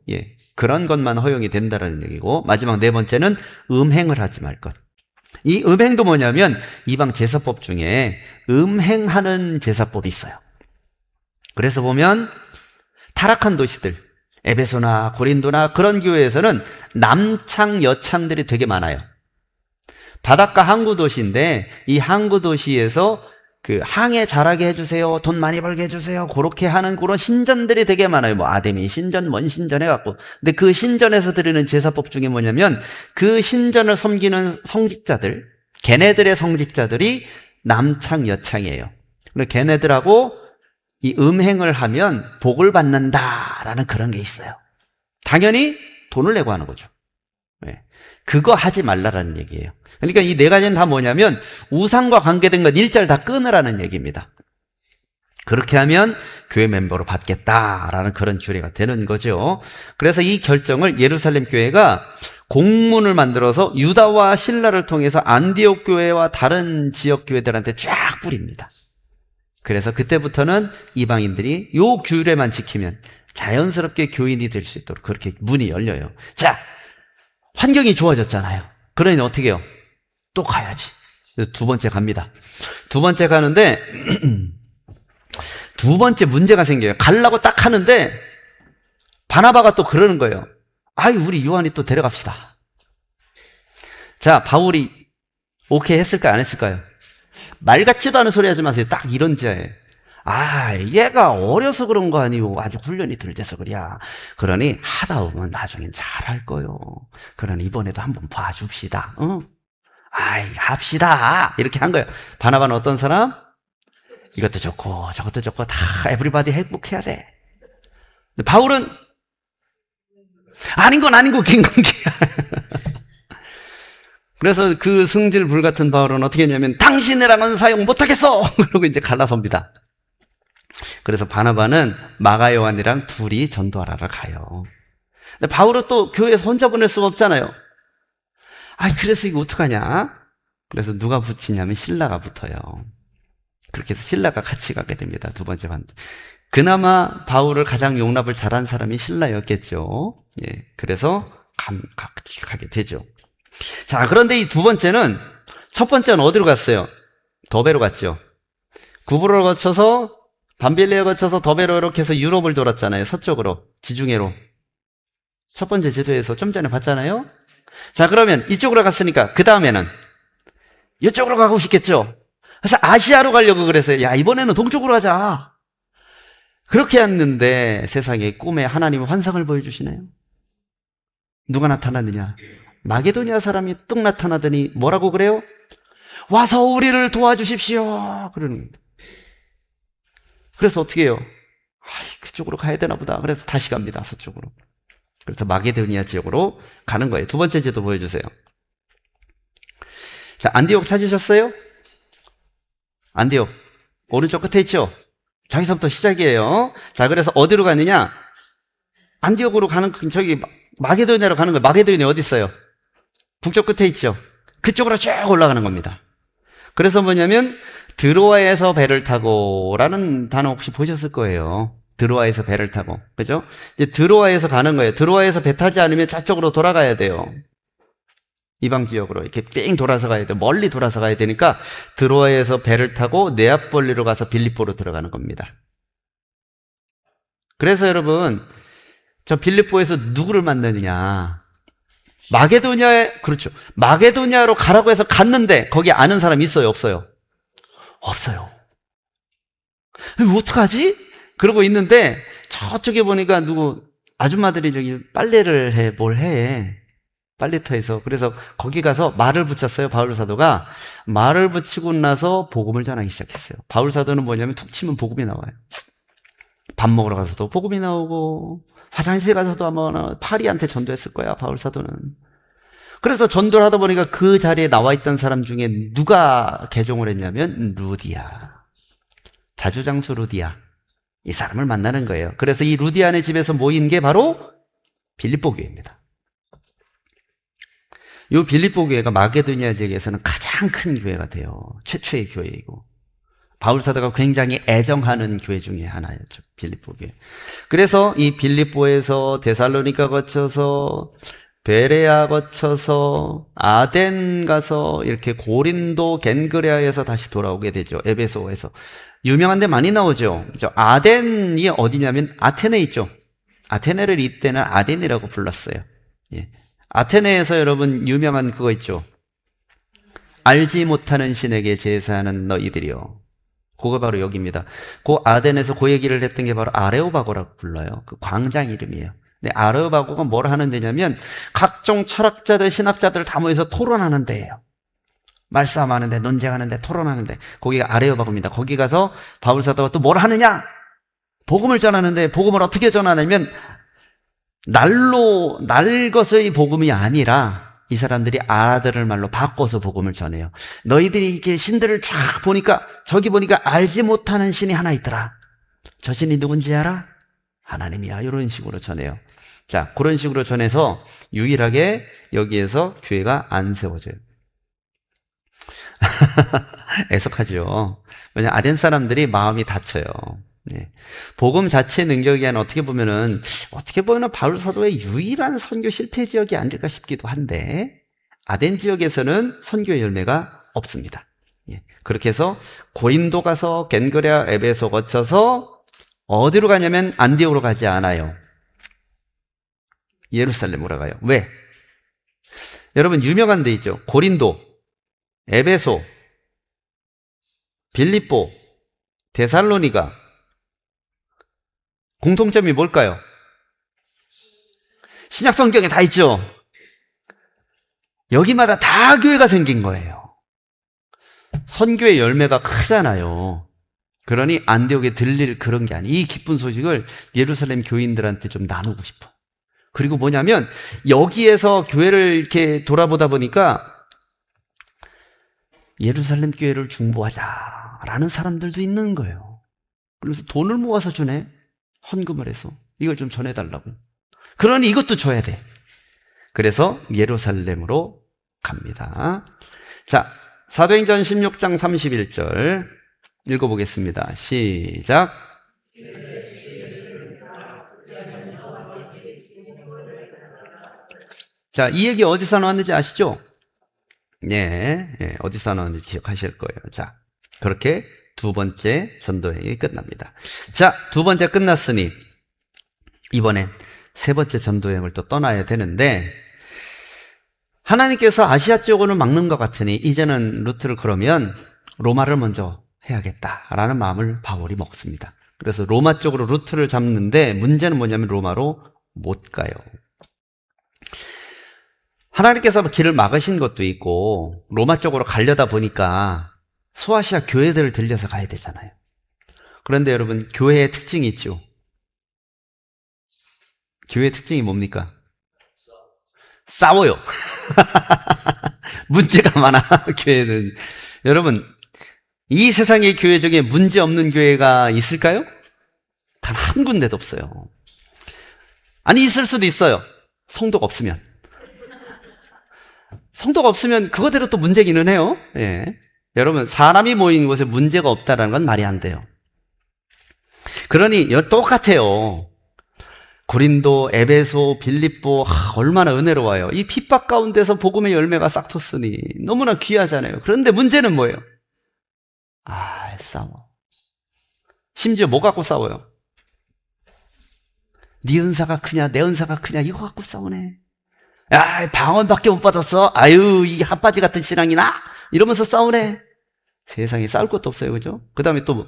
그런 것만 허용이 된다라는 얘기고, 마지막 4번째는 음행을 하지 말 것. 이 음행도 뭐냐면 이방 제사법 중에 음행하는 제사법이 있어요. 그래서 보면 타락한 도시들 에베소나 고린도나 그런 교회에서는 남창 여창들이 되게 많아요. 바닷가 항구 도시인데 이 항구 도시에서 그 항해 잘하게 해주세요, 돈 많이 벌게 해주세요, 그렇게 하는 그런 신전들이 되게 많아요. 뭐 아데미 신전, 뭔 신전 해갖고. 근데 그 신전에서 드리는 제사법 중에 뭐냐면 그 신전을 섬기는 성직자들, 걔네들의 성직자들이 남창 여창이에요. 그래서 걔네들하고 이 음행을 하면 복을 받는다라는 그런 게 있어요. 당연히 돈을 내고 하는 거죠. 그거 하지 말라라는 얘기예요. 그러니까 이 4가지는 다 뭐냐면 우상과 관계된 것 일절 다 끊으라는 얘기입니다. 그렇게 하면 교회 멤버로 받겠다라는 그런 규례가 되는 거죠. 그래서 이 결정을 예루살렘 교회가 공문을 만들어서 유다와 신라를 통해서 안디옥 교회와 다른 지역 교회들한테 쫙 뿌립니다. 그래서 그때부터는 이방인들이 요 규례만 지키면 자연스럽게 교인이 될 수 있도록 그렇게 문이 열려요. 자, 환경이 좋아졌잖아요. 그러니 어떻게 해요? 또 가야지. 2번째 갑니다. 2번째 가는데 2번째 문제가 생겨요. 가려고 딱 하는데 바나바가 또 그러는 거예요. 아이, 우리 요한이 또 데려갑시다. 자, 바울이 오케이 했을까요? 안 했을까요? 말 같지도 않은 소리 하지 마세요. 딱 이런 지하에. 얘가 어려서 그런 거 아니오. 아직 훈련이 덜 돼서 그래야. 그러니 하다 보면 나중엔 잘할 거요. 그러니 이번에도 한번 봐줍시다. 응? 합시다. 이렇게 한 거예요. 바나바는 어떤 사람? 이것도 좋고 저것도 좋고 다 에브리바디 행복해야 돼. 근데 바울은 아닌 건 아니고 긴 건 기야. 그래서 그 승질 불같은 바울은 어떻게 했냐면 당신이랑은 사용 못하겠어. 그러고 이제 갈라섭니다. 그래서 바나바는 마가 요한이랑 둘이 전도하러 가요. 근데 바울은 또 교회에서 혼자 보낼 수가 없잖아요. 그래서 이거 어떡하냐? 그래서 누가 붙이냐면 신라가 붙어요. 그렇게 해서 신라가 같이 가게 됩니다. 2번째 반. 그나마 바울을 가장 용납을 잘한 사람이 신라였겠죠. 그래서 같이 가게 되죠. 자, 그런데 이 두 번째는, 첫 번째는 어디로 갔어요? 더베로 갔죠. 구브로를 거쳐서 밤빌리에 거쳐서 더베로 이렇게 해서 유럽을 돌았잖아요. 서쪽으로, 지중해로. 첫 번째 지도에서 좀 전에 봤잖아요. 자, 그러면 이쪽으로 갔으니까 그 다음에는 이쪽으로 가고 싶겠죠. 그래서 아시아로 가려고 그랬어요. 야, 이번에는 동쪽으로 가자. 그렇게 했는데 세상에 꿈에 하나님은 환상을 보여주시네요. 누가 나타났느냐? 마게도니아 사람이 뚝 나타나더니 뭐라고 그래요? 와서 우리를 도와주십시오. 그러는 겁니다. 그래서 어떻게 해요? 그쪽으로 가야 되나 보다. 그래서 다시 갑니다. 서쪽으로. 그래서 마게도니아 지역으로 가는 거예요. 두 번째 지도 보여주세요. 자, 안디옥 찾으셨어요? 안디옥. 오른쪽 끝에 있죠? 저기서부터 시작이에요. 자, 그래서 어디로 가느냐? 안디옥으로 가는, 저기, 마게도니아로 가는 거예요. 마게도니아 어디 있어요? 북쪽 끝에 있죠? 그쪽으로 쭉 올라가는 겁니다. 그래서 뭐냐면, 드로아에서 배를 타고, 라는 단어 혹시 보셨을 거예요. 드로아에서 배를 타고. 그죠? 이제 드로아에서 가는 거예요. 드로아에서 배 타지 않으면 저쪽으로 돌아가야 돼요. 이방 지역으로 이렇게 삥 돌아서 가야 돼. 멀리 돌아서 가야 되니까 드로아에서 배를 타고 네아폴리로 가서 빌립보로 들어가는 겁니다. 그래서 여러분, 저 빌립보에서 누구를 만나느냐? 마게도니아에, 그렇죠. 마게도니아로 가라고 해서 갔는데 거기 아는 사람 있어요, 없어요? 없어요. 어떡하지? 그러고 있는데 저쪽에 보니까 누구 아줌마들이 저기 빨래를 해, 뭘 해. 빨래터에서. 그래서 거기 가서 말을 붙였어요. 바울 사도가. 말을 붙이고 나서 복음을 전하기 시작했어요. 바울 사도는 뭐냐면 툭 치면 복음이 나와요. 밥 먹으러 가서도 복음이 나오고, 화장실 가서도 아마 파리한테 전도했을 거야, 바울 사도는. 그래서 전도를 하다 보니까 그 자리에 나와 있던 사람 중에 누가 개종을 했냐면 루디아. 자주장수 루디아. 이 사람을 만나는 거예요. 그래서 이 루디아네 집에서 모인 게 바로 빌립보 교회입니다. 이 빌립보 교회가 마게도니아 지역에서는 가장 큰 교회가 돼요. 최초의 교회이고. 바울 사도가 굉장히 애정하는 교회 중에 하나였죠. 빌립보 교회. 그래서 이 빌립보에서 데살로니가 거쳐서 베레아 거쳐서 아덴 가서 이렇게 고린도 겐그레아에서 다시 돌아오게 되죠. 에베소에서. 유명한 데 많이 나오죠. 아덴이 어디냐면 아테네 있죠. 아테네를 이때는 아덴이라고 불렀어요. 예. 아테네에서 여러분 유명한 그거 있죠. 알지 못하는 신에게 제사하는 너희들이요. 그거 바로 여기입니다. 그 아덴에서 그 얘기를 했던 게 바로 아레오바고라고 불러요. 그 광장 이름이에요. 근데 아레오바고가 뭘 하는 데냐면 각종 철학자들, 신학자들 다 모여서 토론하는 데예요. 말싸움하는데, 논쟁하는데, 토론하는데, 거기가 아레오바고입니다. 거기 가서 바울 사도가 또 뭘 하느냐? 복음을 전하는데, 복음을 어떻게 전하냐면 날 것의 복음이 아니라 이 사람들이 알아들을 말로 바꿔서 복음을 전해요. 너희들이 이렇게 신들을 쫙 보니까 저기 보니까 알지 못하는 신이 하나 있더라. 저 신이 누군지 알아? 하나님이야. 이런 식으로 전해요. 자, 그런 식으로 전해서 유일하게 여기에서 교회가 안 세워져요. 애석하죠. 왜냐하면 아덴 사람들이 마음이 닫혀요. 네. 복음 자체 능력이 아니라 어떻게 보면 바울 사도의 유일한 선교 실패 지역이 아닐까 싶기도 한데 아덴 지역에서는 선교의 열매가 없습니다. 예. 그렇게 해서 고린도 가서 겐그레아 에베소 거쳐서 어디로 가냐면 안디옥으로 가지 않아요. 예루살렘으로 가요. 왜? 여러분 유명한 데 있죠. 고린도, 에베소, 빌립보, 데살로니가 공통점이 뭘까요? 신약 성경에 다 있죠. 여기마다 다 교회가 생긴 거예요. 선교의 열매가 크잖아요. 그러니 안디옥에 들릴 그런 게 아니에요. 이 기쁜 소식을 예루살렘 교인들한테 좀 나누고 싶어. 그리고 뭐냐면 여기에서 교회를 이렇게 돌아보다 보니까 예루살렘 교회를 중보하자라는 사람들도 있는 거예요. 그래서 돈을 모아서 주네. 헌금을 해서 이걸 좀 전해달라고. 그러니 이것도 줘야 돼. 그래서 예루살렘으로 갑니다. 자, 사도행전 16장 31절 읽어보겠습니다. 시작. 자, 이 얘기 어디서 나왔는지 아시죠? 네, 어디서 나왔는지 기억하실 거예요. 자, 그렇게 두 번째 전도여행이 끝납니다. 자, 두 번째 끝났으니 이번엔 세 번째 전도여행을 또 떠나야 되는데, 하나님께서 아시아 쪽으로 막는 것 같으니 이제는 루트를 그러면 로마를 먼저 해야겠다라는 마음을 바울이 먹습니다. 그래서 로마 쪽으로 루트를 잡는데 문제는 뭐냐면 로마로 못 가요. 하나님께서 길을 막으신 것도 있고 로마 쪽으로 가려다 보니까 소아시아 교회들을 들려서 가야 되잖아요. 그런데 여러분, 교회의 특징이 있죠. 교회의 특징이 뭡니까? 싸워요. 문제가 많아, 교회는. 여러분, 이 세상의 교회 중에 문제 없는 교회가 있을까요? 단 한 군데도 없어요. 아니, 있을 수도 있어요. 성도가 없으면. 성도가 없으면 그거대로 또 문제기는 해요. 예. 여러분, 사람이 모인 곳에 문제가 없다는 건 말이 안 돼요. 그러니 똑같아요. 고린도, 에베소, 빌립보, 얼마나 은혜로워요. 이 핍박 가운데서 복음의 열매가 싹 텄으니 너무나 귀하잖아요. 그런데 문제는 뭐예요? 싸워. 심지어 뭐 갖고 싸워요? 네 은사가 크냐, 내 은사가 크냐, 이거 갖고 싸우네. 야, 방언밖에 못 받았어? 아유, 이 핫바지 같은 신앙이나? 이러면서 싸우네. 세상에 싸울 것도 없어요, 그죠? 그 다음에 또,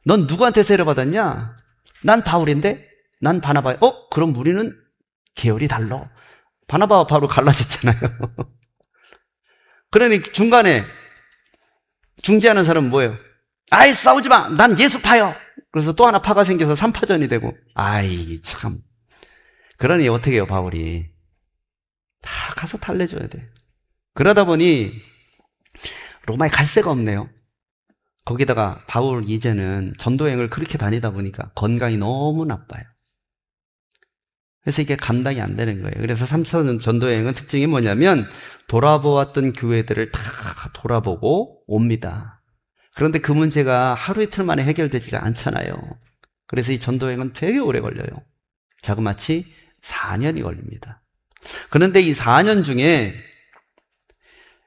넌 누구한테 세례받았냐? 난 바울인데? 난 바나바야. 그럼 우리는 계열이 달라. 바나바와 바로 갈라졌잖아요. 그러니 중간에 중재하는 사람은 뭐예요? 싸우지 마. 난 예수파요. 그래서 또 하나 파가 생겨서 3파전이 되고. 참. 그러니 어떻게 해요, 바울이? 다 가서 달래줘야 돼. 그러다 보니 로마에 갈 새가 없네요. 거기다가 바울 이제는 전도여행을 그렇게 다니다 보니까 건강이 너무 나빠요. 그래서 이게 감당이 안 되는 거예요. 그래서 3차 전도여행은 특징이 뭐냐면 돌아보았던 교회들을 다 돌아보고 옵니다. 그런데 그 문제가 하루 이틀 만에 해결되지가 않잖아요. 그래서 이 전도여행은 되게 오래 걸려요. 자그마치 4년이 걸립니다. 그런데 이 4년 중에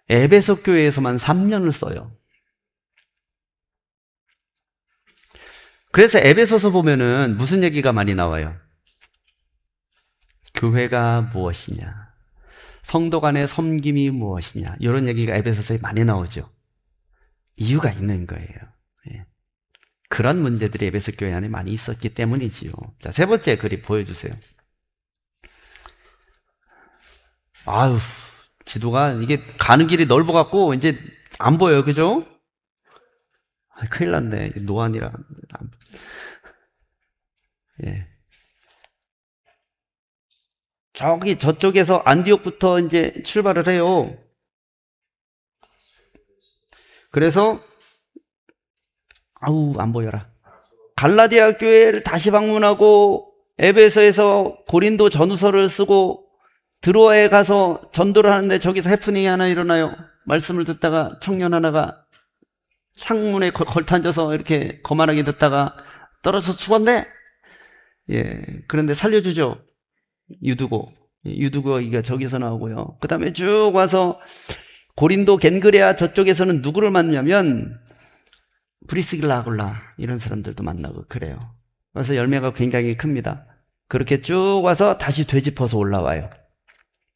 에베소 교회에서만 3년을 써요. 그래서 에베소서 보면은 무슨 얘기가 많이 나와요? 교회가 무엇이냐, 성도 간의 섬김이 무엇이냐, 이런 얘기가 에베소서에 많이 나오죠. 이유가 있는 거예요. 예. 그런 문제들이 에베소 교회 안에 많이 있었기 때문이지요. 자, 세 번째 그림 보여주세요. 지도가 이게 가는 길이 넓어갖고 이제 안 보여요, 그죠? 큰일 났네. 노안이라. 예. 저쪽에서 안디옥부터 이제 출발을 해요. 그래서 안 보여라. 갈라디아 교회를 다시 방문하고 에베소에서 고린도 전후서를 쓰고 드로아에 가서 전도를 하는데 저기서 해프닝이 하나 일어나요. 말씀을 듣다가 청년 하나가 창문에 걸터앉아서 이렇게 거만하게 듣다가 떨어져서 죽었네. 예, 그런데 살려주죠. 유두고가 저기서 나오고요. 그 다음에 쭉 와서 고린도 겐그레아 저쪽에서는 누구를 만나면 브리스길라 아굴라 이런 사람들도 만나고 그래요. 그래서 열매가 굉장히 큽니다. 그렇게 쭉 와서 다시 되짚어서 올라와요.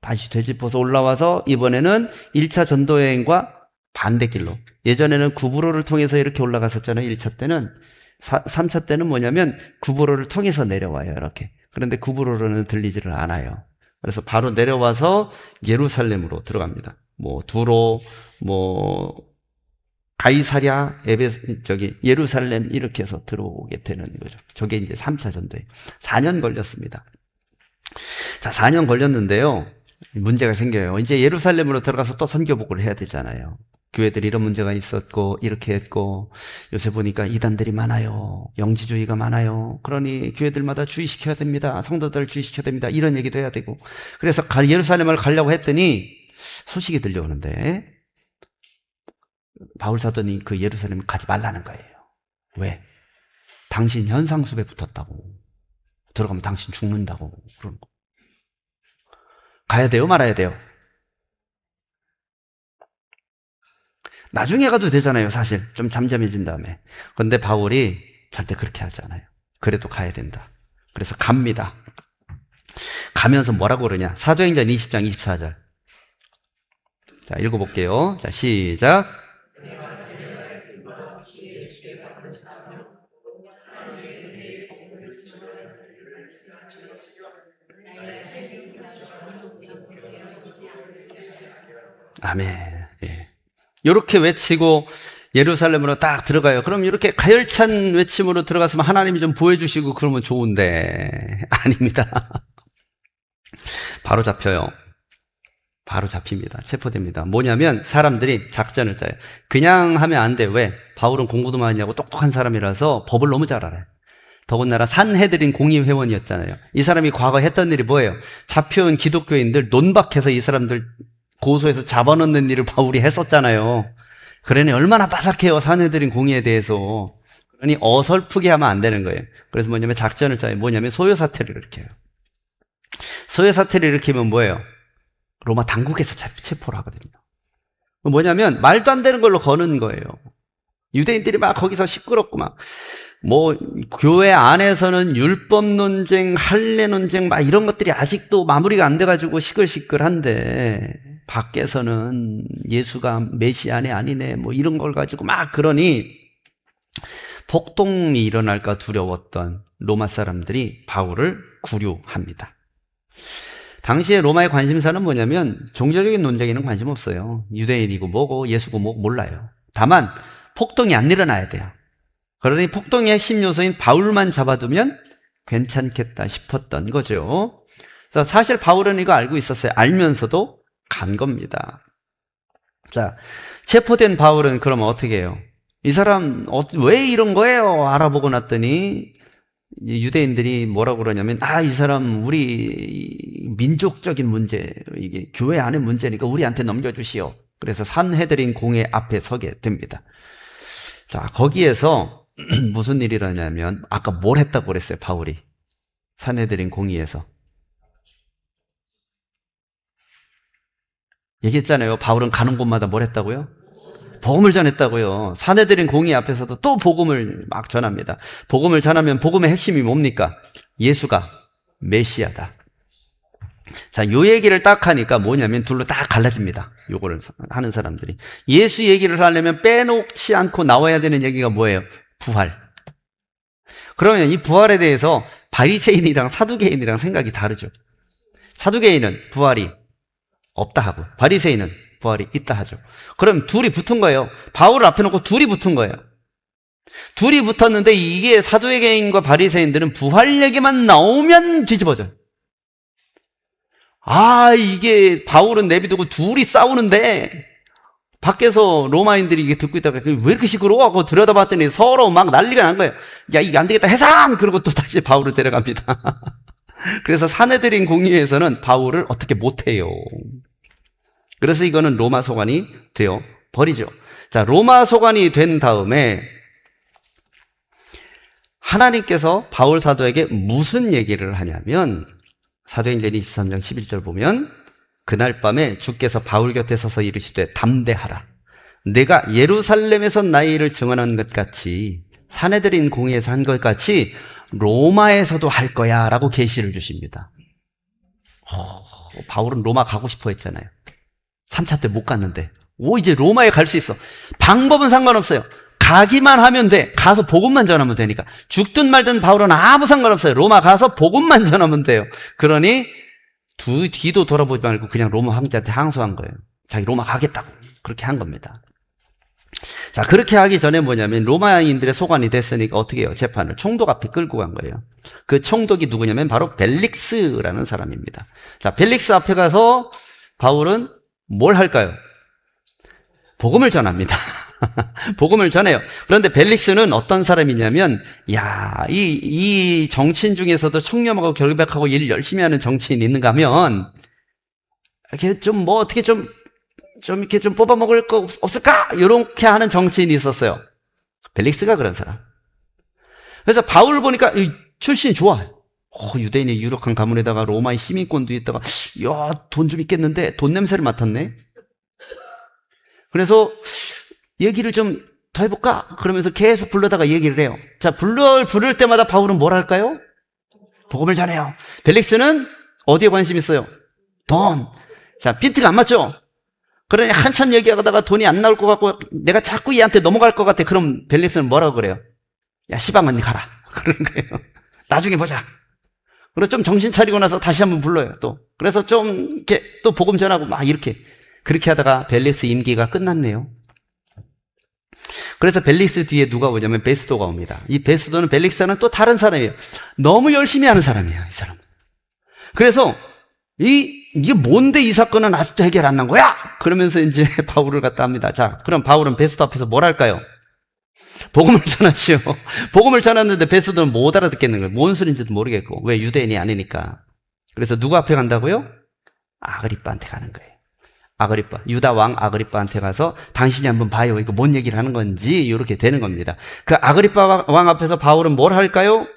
다시 되짚어서 올라와서 이번에는 1차 전도여행과 반대길로, 예전에는 구브로를 통해서 이렇게 올라갔었잖아요. 1차 때는. 3차 때는 뭐냐면 구브로를 통해서 내려와요, 이렇게. 그런데 구브로로는 들리지를 않아요. 그래서 바로 내려와서 예루살렘으로 들어갑니다. 두로, 가이사랴, 예루살렘 이렇게 해서 들어오게 되는 거죠. 저게 이제 3차 전도에 4년 걸렸습니다. 자, 4년 걸렸는데요. 문제가 생겨요. 이제 예루살렘으로 들어가서 또 선교복을 해야 되잖아요. 교회들이 이런 문제가 있었고 이렇게 했고 요새 보니까 이단들이 많아요. 영지주의가 많아요. 그러니 교회들마다 주의시켜야 됩니다. 성도들 주의시켜야 됩니다. 이런 얘기도 해야 되고. 그래서 예루살렘을 가려고 했더니 소식이 들려오는데 바울 사도니 그 예루살렘을 가지 말라는 거예요. 왜? 당신 현상수배 붙었다고. 들어가면 당신 죽는다고 그러는 거. 가야 돼요, 말아야 돼요? 나중에 가도 되잖아요, 사실. 좀 잠잠해진 다음에. 그런데 바울이 절대 그렇게 하지 않아요. 그래도 가야 된다. 그래서 갑니다. 가면서 뭐라고 그러냐? 사도행전 20장 24절. 자, 읽어볼게요. 자, 시작. 아멘. 예. 이렇게 외치고 예루살렘으로 딱 들어가요. 그럼 이렇게 가열찬 외침으로 들어갔으면 하나님이 좀 보여주시고 그러면 좋은데 아닙니다. 바로 잡혀요. 바로 잡힙니다. 체포됩니다. 뭐냐면 사람들이 작전을 짜요. 그냥 하면 안 돼. 왜? 바울은 공부도 많이 하고 똑똑한 사람이라서 법을 너무 잘 알아요. 더군다나 산헤드린 공의회원이었잖아요. 이 사람이 과거 했던 일이 뭐예요? 잡혀온 기독교인들 논박해서 이 사람들 고소해서 잡아놓는 일을 바울이 했었잖아요. 그러니 얼마나 빠삭해요, 산헤드린 공의에 대해서. 그러니 어설프게 하면 안 되는 거예요. 그래서 뭐냐면 작전을 짜요. 뭐냐면 소요사태를 일으켜요. 소요사태를 일으키면 뭐예요? 로마 당국에서 체포를 하거든요. 뭐냐면 말도 안 되는 걸로 거는 거예요. 유대인들이 막 거기서 시끄럽고 막 교회 안에서는 율법 논쟁, 할례 논쟁 막 이런 것들이 아직도 마무리가 안 돼가지고 시끌시끌한데 밖에서는 예수가 메시아네 아니네 이런 걸 가지고 막 그러니 폭동이 일어날까 두려웠던 로마 사람들이 바울을 구류합니다. 당시에 로마의 관심사는 뭐냐면 종교적인 논쟁에는 관심 없어요. 유대인이고 뭐고 예수고 뭐 몰라요. 다만 폭동이 안 일어나야 돼요. 그러니 폭동의 핵심 요소인 바울만 잡아두면 괜찮겠다 싶었던 거죠. 그래서 사실 바울은 이거 알고 있었어요. 알면서도 간 겁니다. 자, 체포된 바울은 그럼 어떻게 해요? 이 사람 왜 이런 거예요? 알아보고 났더니 유대인들이 뭐라고 그러냐면 이 사람 우리 민족적인 문제, 이게 교회 안의 문제니까 우리한테 넘겨주시오. 그래서 산헤드린 공회 앞에 서게 됩니다. 자, 거기에서 무슨 일이 일어나냐면 아까 뭘 했다고 그랬어요, 바울이? 산헤드린 공의에서 얘기했잖아요. 바울은 가는 곳마다 뭘 했다고요? 복음을 전했다고요. 산헤드린 공의 앞에서도 또 복음을 막 전합니다. 복음을 전하면 복음의 핵심이 뭡니까? 예수가 메시아다. 자, 요 얘기를 딱 하니까 뭐냐면 둘로 딱 갈라집니다. 요거를 하는 사람들이. 예수 얘기를 하려면 빼놓지 않고 나와야 되는 얘기가 뭐예요? 부활. 그러면 이 부활에 대해서 바리새인이랑 사두개인이랑 생각이 다르죠. 사두개인은 부활이 없다 하고 바리새인은 부활이 있다 하죠. 그럼 둘이 붙은 거예요. 바울을 앞에 놓고 둘이 붙은 거예요. 둘이 붙었는데 이게 사두개인과 바리새인들은 부활 얘기만 나오면 뒤집어져요. 이게 바울은 내비두고 둘이 싸우는데 밖에서 로마인들이 이게 듣고 있다가 왜 이렇게 시끄러워? 하고 들여다봤더니 서로 막 난리가 난 거예요. 야, 이게 안 되겠다. 해산! 그러고 또 다시 바울을 데려갑니다. 그래서 산헤드린 공의회에서는 바울을 어떻게 못해요. 그래서 이거는 로마 소관이 되어 버리죠. 자, 로마 소관이 된 다음에 하나님께서 바울 사도에게 무슨 얘기를 하냐면 사도행전 23장 11절 보면 그날 밤에 주께서 바울 곁에 서서 이르시되 담대하라. 내가 예루살렘에서 나의 일을 증언한 것 같이 산헤드린 공의에서 한 것 같이 로마에서도 할 거야 라고 계시를 주십니다. 바울은 로마 가고 싶어 했잖아요. 3차 때 못 갔는데 이제 로마에 갈 수 있어. 방법은 상관없어요. 가기만 하면 돼. 가서 복음만 전하면 되니까. 죽든 말든 바울은 아무 상관없어요. 로마 가서 복음만 전하면 돼요. 그러니 뒤도 돌아보지 말고 그냥 로마 황제한테 항소한 거예요. 자기 로마 가겠다고. 그렇게 한 겁니다. 자, 그렇게 하기 전에 뭐냐면 로마인들의 소관이 됐으니까 어떻게 해요? 재판을 총독 앞에 끌고 간 거예요. 그 총독이 누구냐면 바로 벨릭스라는 사람입니다. 자, 벨릭스 앞에 가서 바울은 뭘 할까요? 복음을 전합니다. 복음을 전해요. 그런데 벨릭스는 어떤 사람이냐면, 이 정치인 중에서도 청렴하고 결백하고 일 열심히 하는 정치인이 있는가 하면, 이렇게 이렇게 좀 뽑아먹을 거 없을까? 이렇게 하는 정치인이 있었어요. 벨릭스가 그런 사람. 그래서 바울을 보니까 출신이 좋아. 유대인의 유력한 가문에다가 로마의 시민권도 있다가, 이야, 돈 좀 있겠는데? 돈 냄새를 맡았네? 그래서 얘기를 좀 더 해볼까? 그러면서 계속 불러다가 얘기를 해요. 자, 부를 때마다 바울은 뭘 할까요? 복음을 전해요. 벨릭스는 어디에 관심 있어요? 돈. 자, 빈트가 안 맞죠? 그러니 한참 얘기하다가 돈이 안 나올 것 같고 내가 자꾸 얘한테 넘어갈 것 같아. 그럼 벨릭스는 뭐라고 그래요? 야, 시방언니 가라. 그러는 거예요. 나중에 보자. 그래서 좀 정신 차리고 나서 다시 한번 불러요, 또. 그래서 좀 이렇게 또 복음 전하고 막 이렇게. 그렇게 하다가 벨릭스 임기가 끝났네요. 그래서 벨릭스 뒤에 누가 오냐면 베스도가 옵니다. 이 베스도는 벨릭스와는 또 다른 사람이에요. 너무 열심히 하는 사람이에요, 이 사람. 그래서 이게 뭔데 이 사건은 아직도 해결 안 난 거야? 그러면서 이제 바울을 갖다 합니다. 자, 그럼 바울은 베스도 앞에서 뭘 할까요? 복음을 전하지요. 복음을 전했는데 베스도는 못 알아듣겠는 거예요. 뭔 소리인지도 모르겠고. 왜? 유대인이 아니니까. 그래서 누구 앞에 간다고요? 아그리빠한테 가는 거예요. 아그리빠, 유다 왕 아그리빠한테 가서 당신이 한번 봐요. 이거 뭔 얘기를 하는 건지 이렇게 되는 겁니다. 그 아그리빠 왕 앞에서 바울은 뭘 할까요?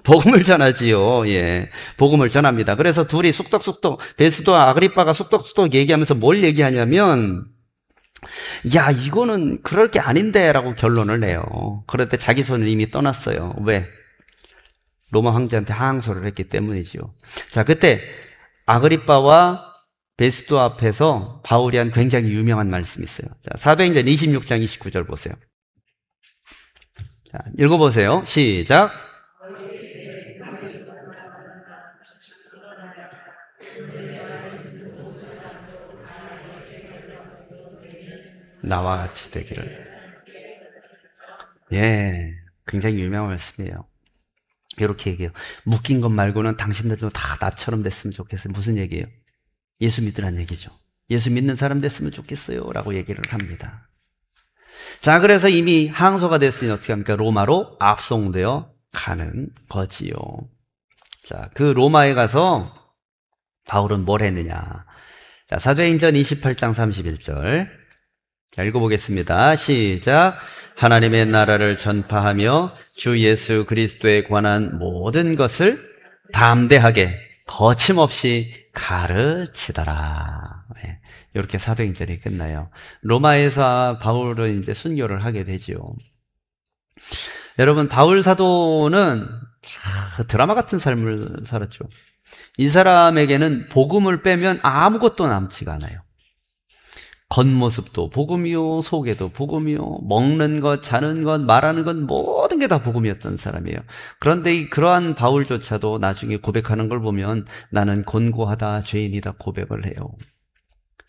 복음을 전하지요. 예, 복음을 전합니다. 그래서 둘이 쑥덕쑥덕, 베스도와 아그리빠가 쑥덕쑥덕 얘기하면서 뭘 얘기하냐면, 야, 이거는 그럴 게 아닌데 라고 결론을 내요. 그럴 때 자기 손을 이미 떠났어요. 왜? 로마 황제한테 항소를 했기 때문이지요. 자, 그때 아그리빠와 베스도 앞에서 바울이 한 굉장히 유명한 말씀이 있어요. 자, 사도행전 26장 29절 보세요. 자, 읽어보세요. 시작. 나와 같이 되기를. 예, 굉장히 유명한 말씀이에요. 이렇게 얘기해요. 묶인 것 말고는 당신들도 다 나처럼 됐으면 좋겠어요. 무슨 얘기예요? 예수 믿으란 얘기죠. 예수 믿는 사람 됐으면 좋겠어요 라고 얘기를 합니다. 자, 그래서 이미 항소가 됐으니 어떻게 합니까? 로마로 압송되어 가는 거지요. 자, 그 로마에 가서 바울은 뭘 했느냐? 자, 사도행전 28장 31절. 자, 읽어보겠습니다. 시작. 하나님의 나라를 전파하며 주 예수 그리스도에 관한 모든 것을 담대하게 거침없이 가르치더라. 네, 이렇게 사도행전이 끝나요. 로마에서 바울은 이제 순교를 하게 되지요. 여러분, 바울 사도는 드라마 같은 삶을 살았죠. 이 사람에게는 복음을 빼면 아무것도 남지가 않아요. 겉모습도 복음이요, 속에도 복음이요, 먹는 것, 자는 것, 말하는 것, 모든 게 다 복음이었던 사람이에요. 그런데 그러한 바울조차도 나중에 고백하는 걸 보면 나는 곤고하다, 죄인이다 고백을 해요.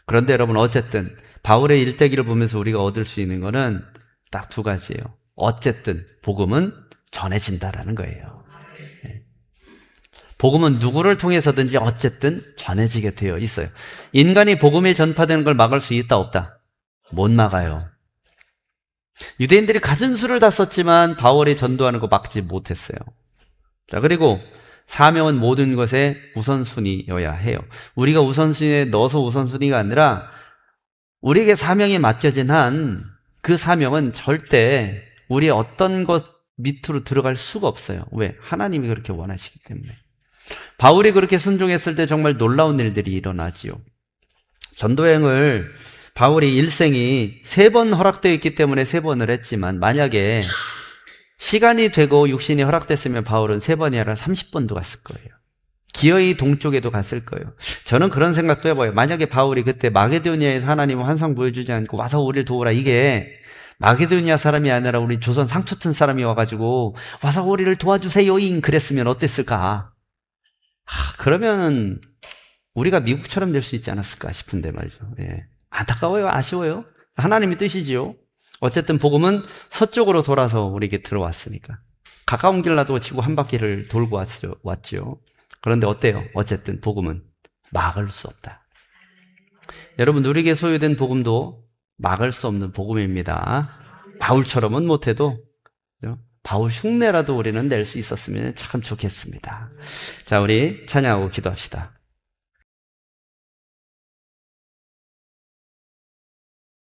그런데 여러분, 어쨌든 바울의 일대기를 보면서 우리가 얻을 수 있는 거는 딱 두 가지예요. 어쨌든 복음은 전해진다라는 거예요. 복음은 누구를 통해서든지 어쨌든 전해지게 되어 있어요. 인간이 복음이 전파되는 걸 막을 수 있다 없다? 못 막아요. 유대인들이 가진 수를 다 썼지만 바울이 전도하는 거 막지 못했어요. 자, 그리고 사명은 모든 것의 우선순위여야 해요. 우리가 우선순위에 넣어서 우선순위가 아니라 우리에게 사명이 맡겨진 한 그 사명은 절대 우리의 어떤 것 밑으로 들어갈 수가 없어요. 왜? 하나님이 그렇게 원하시기 때문에. 바울이 그렇게 순종했을 때 정말 놀라운 일들이 일어나지요. 전도여행을 바울이 일생이 3번 허락되어 있기 때문에 3번을 했지만 만약에 시간이 되고 육신이 허락됐으면 바울은 3번이 아니라 30번도 갔을 거예요. 기어이 동쪽에도 갔을 거예요. 저는 그런 생각도 해봐요. 만약에 바울이 그때 마게도니아에서 하나님은 환상 보여주지 않고 와서 우리를 도우라, 이게 마게도니아 사람이 아니라 우리 조선 상투튼 사람이 와가지고 와서 우리를 도와주세요잉 그랬으면 어땠을까? 그러면은 우리가 미국처럼 될 수 있지 않았을까 싶은데 말이죠. 예. 안타까워요. 아쉬워요. 하나님의 뜻이지요. 어쨌든 복음은 서쪽으로 돌아서 우리에게 들어왔으니까. 가까운 길 놔두고 지구 한 바퀴를 돌고 왔죠. 그런데 어때요? 어쨌든 복음은 막을 수 없다. 여러분, 우리에게 소유된 복음도 막을 수 없는 복음입니다. 바울처럼은 못해도 바울 흉내라도 우리는 낼 수 있었으면 참 좋겠습니다. 자, 우리 찬양하고 기도합시다.